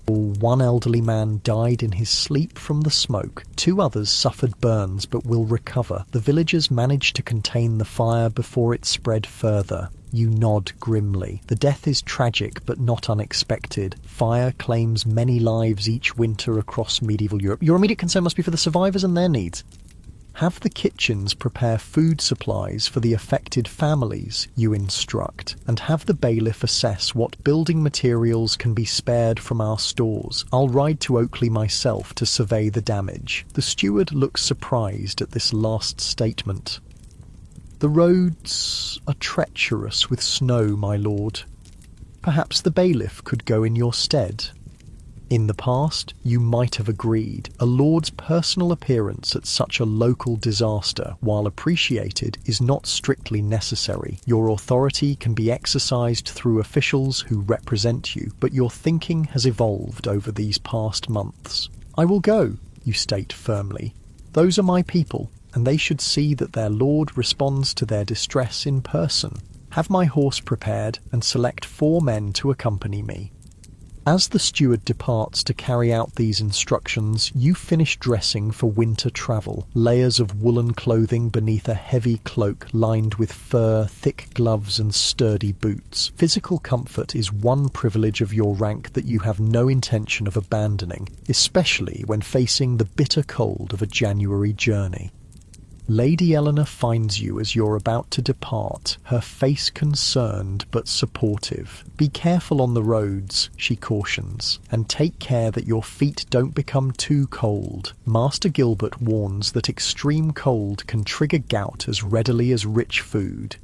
One elderly man died in his sleep from the smoke. 2 others suffered burns but will recover. The villagers managed to contain the fire before it spread further. You nod grimly. The death is tragic but not unexpected. Fire claims many lives each winter across medieval Europe. Your immediate concern must be for the survivors and their needs. Have the kitchens prepare food supplies for the affected families, you instruct, and have the bailiff assess what building materials can be spared from our stores. I'll ride to Oakley myself to survey the damage. The steward looks surprised at this last statement. The roads are treacherous with snow, my lord. Perhaps the bailiff could go in your stead. In the past, you might have agreed. A lord's personal appearance at such a local disaster, while appreciated, is not strictly necessary. Your authority can be exercised through officials who represent you, but your thinking has evolved over these past months. I will go, you state firmly. Those are my people, and they should see that their lord responds to their distress in person. Have my horse prepared and select 4 men to accompany me. As the steward departs to carry out these instructions, you finish dressing for winter travel. Layers of woolen clothing beneath a heavy cloak lined with fur, thick gloves and sturdy boots. Physical comfort is one privilege of your rank that you have no intention of abandoning, especially when facing the bitter cold of a January journey. Lady Eleanor finds you as you're about to depart, her face concerned but supportive. Be careful on the roads, she cautions, and take care that your feet don't become too cold. Master Gilbert warns that extreme cold can trigger gout as readily as rich food.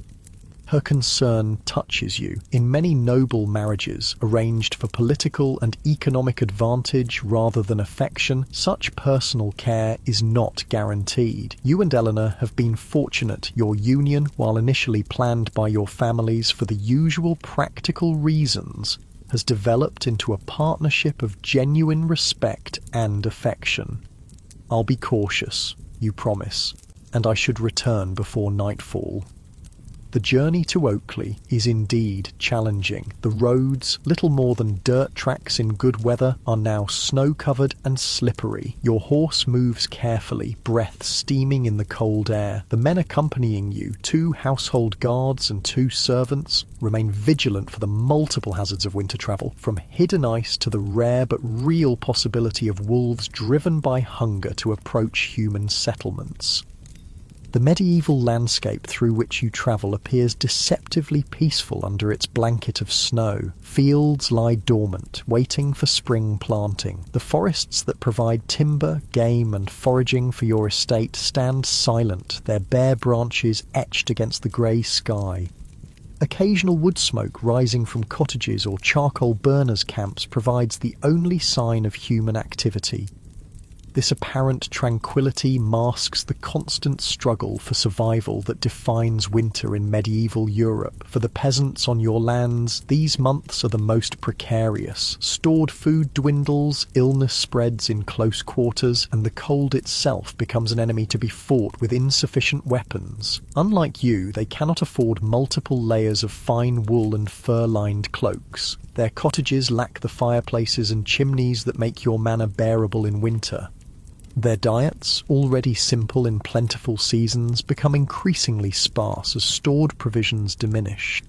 Her concern touches you. In many noble marriages, arranged for political and economic advantage rather than affection, such personal care is not guaranteed. You and Eleanor have been fortunate. Your union, while initially planned by your families for the usual practical reasons, has developed into a partnership of genuine respect and affection. I'll be cautious, you promise, and I should return before nightfall. The journey to Oakley is indeed challenging. The roads, little more than dirt tracks in good weather, are now snow-covered and slippery. Your horse moves carefully, breath steaming in the cold air. The men accompanying you, 2 household guards and 2 servants, remain vigilant for the multiple hazards of winter travel, from hidden ice to the rare but real possibility of wolves driven by hunger to approach human settlements. The medieval landscape through which you travel appears deceptively peaceful under its blanket of snow. Fields lie dormant, waiting for spring planting. The forests that provide timber, game and foraging for your estate stand silent, their bare branches etched against the grey sky. Occasional wood smoke rising from cottages or charcoal burners' camps provides the only sign of human activity. This apparent tranquility masks the constant struggle for survival that defines winter in medieval Europe. For the peasants on your lands, these months are the most precarious. Stored food dwindles, illness spreads in close quarters, and the cold itself becomes an enemy to be fought with insufficient weapons. Unlike you, they cannot afford multiple layers of fine wool and fur-lined cloaks. Their cottages lack the fireplaces and chimneys that make your manor bearable in winter. Their diets, already simple in plentiful seasons, become increasingly sparse as stored provisions diminish.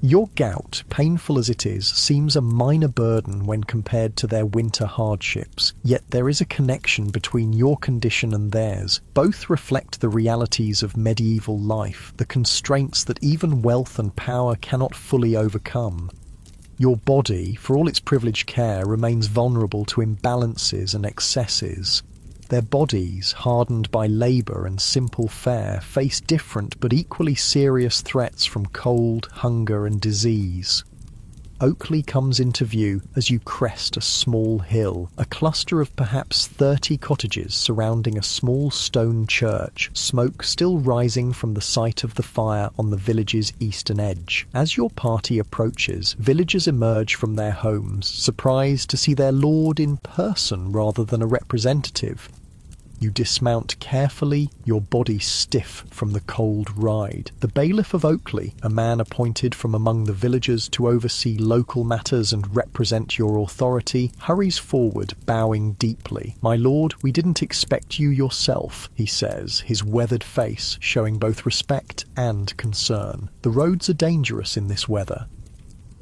Your gout, painful as it is, seems a minor burden when compared to their winter hardships, yet there is a connection between your condition and theirs. Both reflect the realities of medieval life, the constraints that even wealth and power cannot fully overcome. Your body, for all its privileged care, remains vulnerable to imbalances and excesses. Their bodies, hardened by labour and simple fare, face different but equally serious threats from cold, hunger and disease. Oakley comes into view as you crest a small hill, a cluster of perhaps 30 cottages surrounding a small stone church, smoke still rising from the site of the fire on the village's eastern edge. As your party approaches, villagers emerge from their homes, surprised to see their lord in person rather than a representative. You dismount carefully, your body stiff from the cold ride. The bailiff of Oakley, a man appointed from among the villagers to oversee local matters and represent your authority, hurries forward, bowing deeply. "My lord, we didn't expect you yourself," he says, his weathered face showing both respect and concern. "The roads are dangerous in this weather."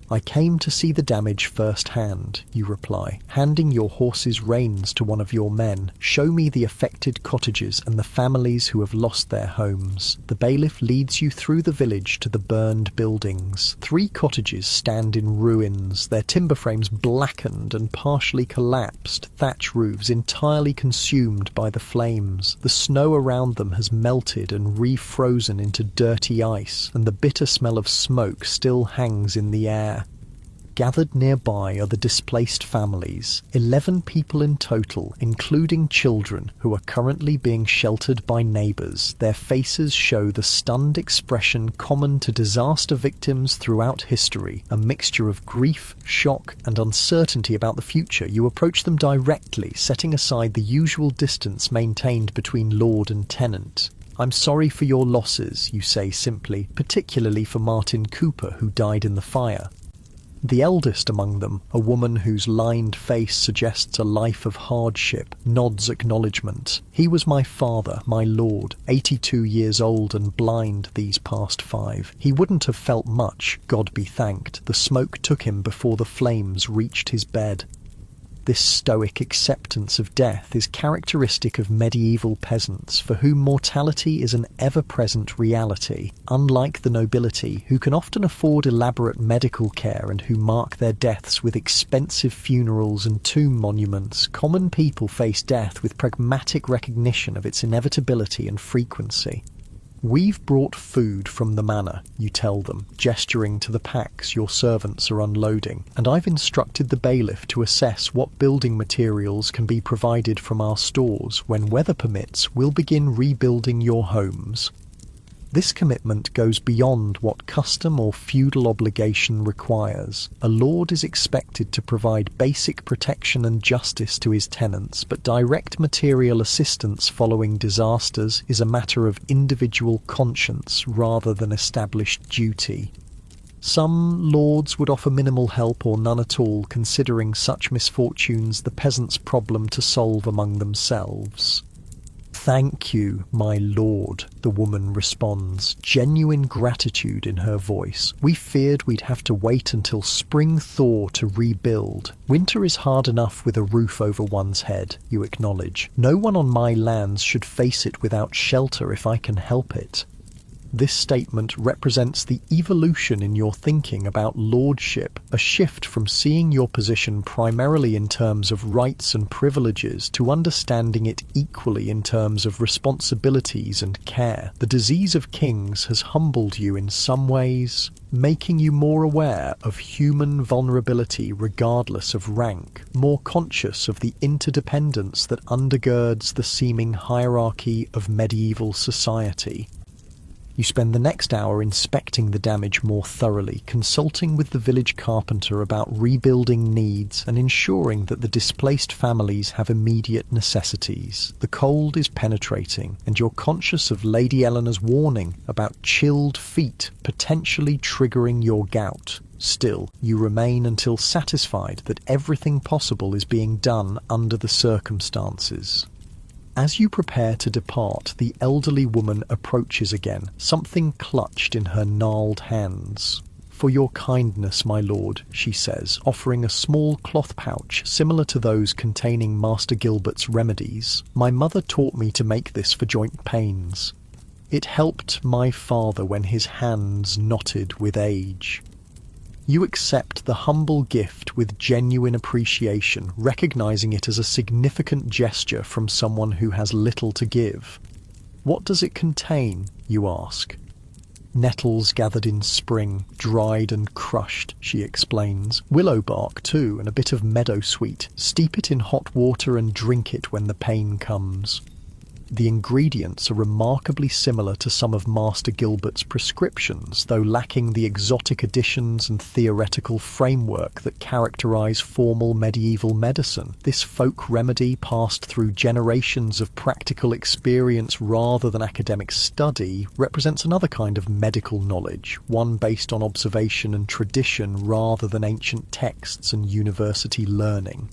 "I came to see the damage firsthand," you reply, handing your horse's reins to one of your men. "Show me the affected cottages and the families who have lost their homes." The bailiff leads you through the village to the burned buildings. 3 cottages stand in ruins, their timber frames blackened and partially collapsed, thatch roofs entirely consumed by the flames. The snow around them has melted and refrozen into dirty ice, and the bitter smell of smoke still hangs in the air. Gathered nearby are the displaced families, 11 people in total, including children who are currently being sheltered by neighbours. Their faces show the stunned expression common to disaster victims throughout history, a mixture of grief, shock, and uncertainty about the future. You approach them directly, setting aside the usual distance maintained between lord and tenant. "I'm sorry for your losses," you say simply, "particularly for Martin Cooper, who died in the fire." The eldest among them, a woman whose lined face suggests a life of hardship, nods acknowledgement. "He was my father, my lord, 82 years old and blind these past 5. He wouldn't have felt much, God be thanked. The smoke took him before the flames reached his bed." This stoic acceptance of death is characteristic of medieval peasants, for whom mortality is an ever-present reality. Unlike the nobility, who can often afford elaborate medical care and who mark their deaths with expensive funerals and tomb monuments, common people face death with pragmatic recognition of its inevitability and frequency. "We've brought food from the manor," you tell them, gesturing to the packs your servants are unloading, "and I've instructed the bailiff to assess what building materials can be provided from our stores. When weather permits, we'll begin rebuilding your homes." This commitment goes beyond what custom or feudal obligation requires. A lord is expected to provide basic protection and justice to his tenants, but direct material assistance following disasters is a matter of individual conscience rather than established duty. Some lords would offer minimal help or none at all, considering such misfortunes the peasants' problem to solve among themselves. "Thank you, my lord," the woman responds, genuine gratitude in her voice. "We feared we'd have to wait until spring thaw to rebuild. Winter is hard enough with a roof over one's head," you acknowledge. "No one on my lands should face it without shelter if I can help it." This statement represents the evolution in your thinking about lordship, a shift from seeing your position primarily in terms of rights and privileges to understanding it equally in terms of responsibilities and care. The disease of kings has humbled you in some ways, making you more aware of human vulnerability regardless of rank, more conscious of the interdependence that undergirds the seeming hierarchy of medieval society. You spend the next hour inspecting the damage more thoroughly, consulting with the village carpenter about rebuilding needs and ensuring that the displaced families have immediate necessities. The cold is penetrating, and you're conscious of Lady Eleanor's warning about chilled feet potentially triggering your gout. Still, you remain until satisfied that everything possible is being done under the circumstances. As you prepare to depart, the elderly woman approaches again, something clutched in her gnarled hands. "For your kindness, my lord," she says, offering a small cloth pouch similar to those containing Master Gilbert's remedies. "My mother taught me to make this for joint pains. It helped my father when his hands knotted with age." You accept the humble gift with genuine appreciation, recognizing it as a significant gesture from someone who has little to give. "What does it contain?" you ask. Nettles gathered in spring, dried and crushed, she explains. Willow bark too, and a bit of meadowsweet. Steep it in hot water and drink it when the pain comes. The ingredients are remarkably similar to some of Master Gilbert's prescriptions, though lacking the exotic additions and theoretical framework that characterize formal medieval medicine. This folk remedy, passed through generations of practical experience rather than academic study, represents another kind of medical knowledge, one based on observation and tradition rather than ancient texts and university learning.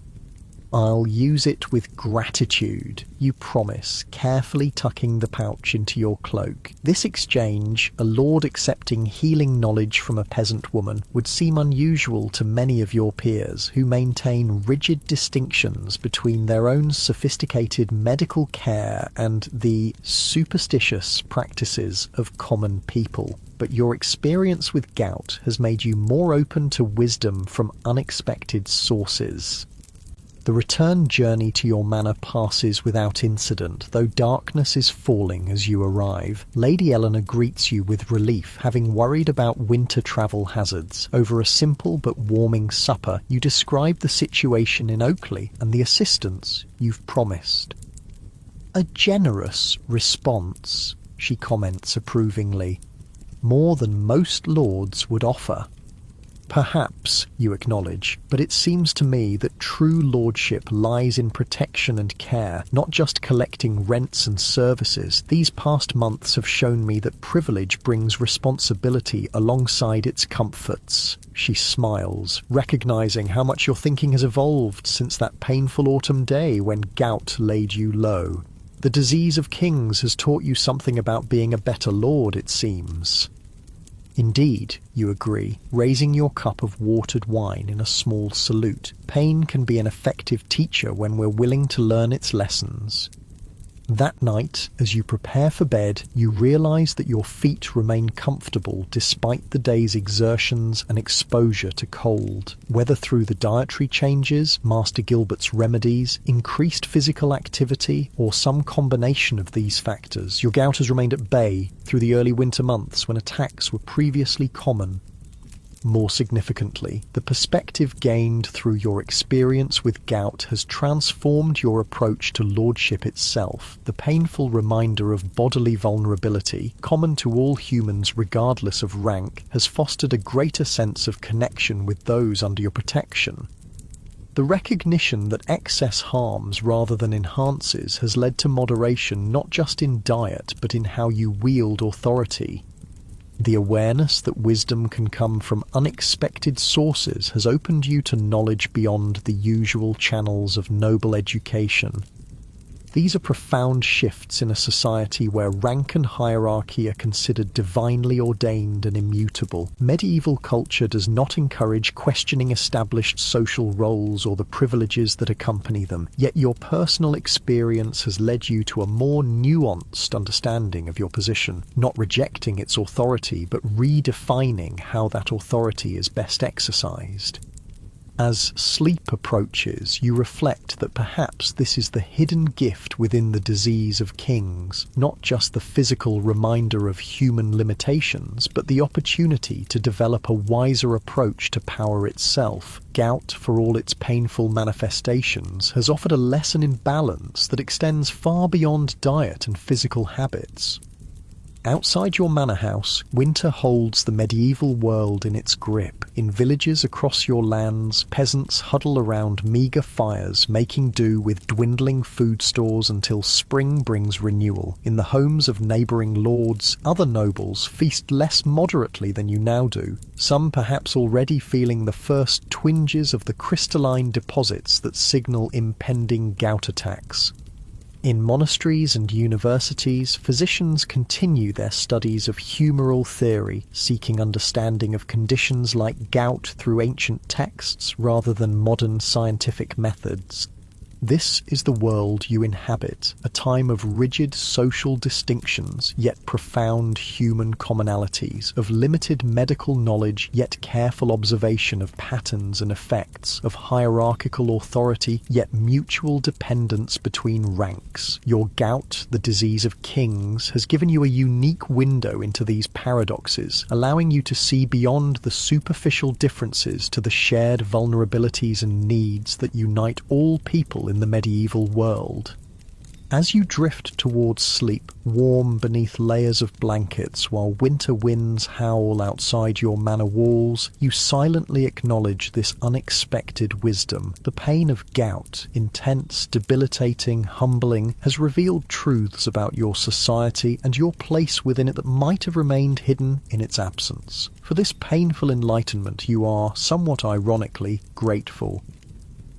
"I'll use it with gratitude," you promise, carefully tucking the pouch into your cloak. This exchange, a lord accepting healing knowledge from a peasant woman, would seem unusual to many of your peers, who maintain rigid distinctions between their own sophisticated medical care and the superstitious practices of common people. But your experience with gout has made you more open to wisdom from unexpected sources. The return journey to your manor passes without incident, though darkness is falling as you arrive. Lady Eleanor greets you with relief, having worried about winter travel hazards. Over a simple but warming supper, you describe the situation in Oakley and the assistance you've promised. "A generous response," she comments approvingly. "More than most lords would offer." "Perhaps," you acknowledge, "but it seems to me that true lordship lies in protection and care, not just collecting rents and services. These past months have shown me that privilege brings responsibility alongside its comforts." She smiles, recognizing how much your thinking has evolved since that painful autumn day when gout laid you low. The disease of kings has taught you something about being a better lord, it seems. "Indeed," you agree, raising your cup of watered wine in a small salute. "Pain can be an effective teacher when we're willing to learn its lessons." That night, as you prepare for bed, you realize that your feet remain comfortable despite the day's exertions and exposure to cold. Whether through the dietary changes, Master Gilbert's remedies, increased physical activity, or some combination of these factors, your gout has remained at bay through the early winter months when attacks were previously common. More significantly, the perspective gained through your experience with gout has transformed your approach to lordship itself. The painful reminder of bodily vulnerability, common to all humans regardless of rank, has fostered a greater sense of connection with those under your protection. The recognition that excess harms rather than enhances has led to moderation not just in diet but in how you wield authority. The awareness that wisdom can come from unexpected sources has opened you to knowledge beyond the usual channels of noble education. These are profound shifts in a society where rank and hierarchy are considered divinely ordained and immutable. Medieval culture does not encourage questioning established social roles or the privileges that accompany them, yet your personal experience has led you to a more nuanced understanding of your position, not rejecting its authority, but redefining how that authority is best exercised. As sleep approaches, you reflect that perhaps this is the hidden gift within the disease of kings, not just the physical reminder of human limitations, but the opportunity to develop a wiser approach to power itself. Gout, for all its painful manifestations, has offered a lesson in balance that extends far beyond diet and physical habits. Outside your manor house, winter holds the medieval world in its grip. In villages across your lands, peasants huddle around meagre fires, making do with dwindling food stores until spring brings renewal. In the homes of neighbouring lords, other nobles feast less moderately than you now do, some perhaps already feeling the first twinges of the crystalline deposits that signal impending gout attacks. In monasteries and universities, physicians continue their studies of humoral theory, seeking understanding of conditions like gout through ancient texts rather than modern scientific methods. This is the world you inhabit, a time of rigid social distinctions, yet profound human commonalities, of limited medical knowledge, yet careful observation of patterns and effects, of hierarchical authority, yet mutual dependence between ranks. Your gout, the disease of kings, has given you a unique window into these paradoxes, allowing you to see beyond the superficial differences to the shared vulnerabilities and needs that unite all people in the medieval world. As you drift towards sleep, warm beneath layers of blankets while winter winds howl outside your manor walls, you silently acknowledge this unexpected wisdom. The pain of gout, intense, debilitating, humbling, has revealed truths about your society and your place within it that might have remained hidden in its absence. For this painful enlightenment you are, somewhat ironically, grateful.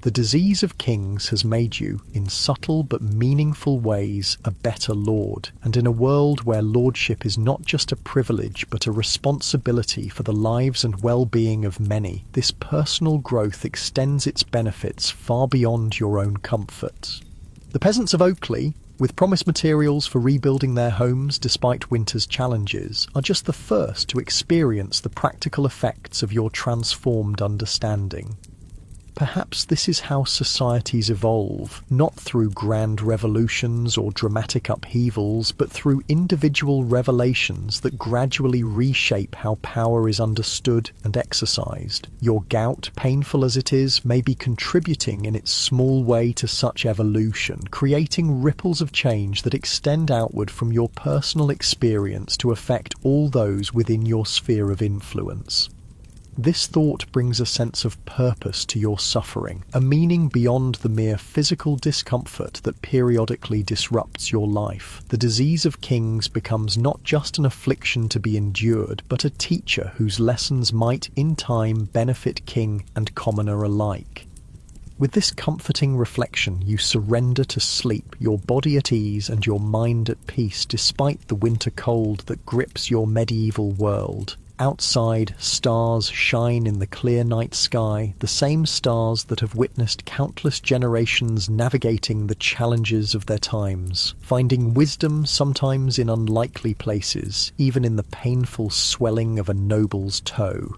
The disease of kings has made you, in subtle but meaningful ways, a better lord, and in a world where lordship is not just a privilege but a responsibility for the lives and well-being of many, this personal growth extends its benefits far beyond your own comfort. The peasants of Oakley, with promised materials for rebuilding their homes despite winter's challenges, are just the first to experience the practical effects of your transformed understanding. Perhaps this is how societies evolve, not through grand revolutions or dramatic upheavals, but through individual revelations that gradually reshape how power is understood and exercised. Your gout, painful as it is, may be contributing in its small way to such evolution, creating ripples of change that extend outward from your personal experience to affect all those within your sphere of influence. This thought brings a sense of purpose to your suffering, a meaning beyond the mere physical discomfort that periodically disrupts your life. The disease of kings becomes not just an affliction to be endured, but a teacher whose lessons might, in time, benefit king and commoner alike. With this comforting reflection, you surrender to sleep, your body at ease and your mind at peace despite the winter cold that grips your medieval world. Outside, stars shine in the clear night sky, the same stars that have witnessed countless generations navigating the challenges of their times, finding wisdom sometimes in unlikely places, even in the painful swelling of a noble's toe.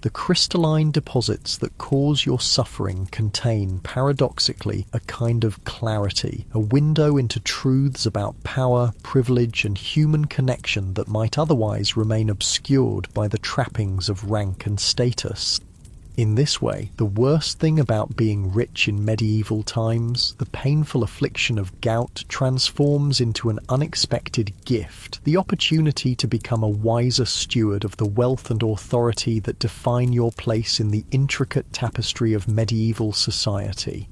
The crystalline deposits that cause your suffering contain, paradoxically, a kind of clarity, a window into truths about power, privilege, and human connection that might otherwise remain obscured by the trappings of rank and status. In this way, the worst thing about being rich in medieval times, the painful affliction of gout, transforms into an unexpected gift, the opportunity to become a wiser steward of the wealth and authority that define your place in the intricate tapestry of medieval society.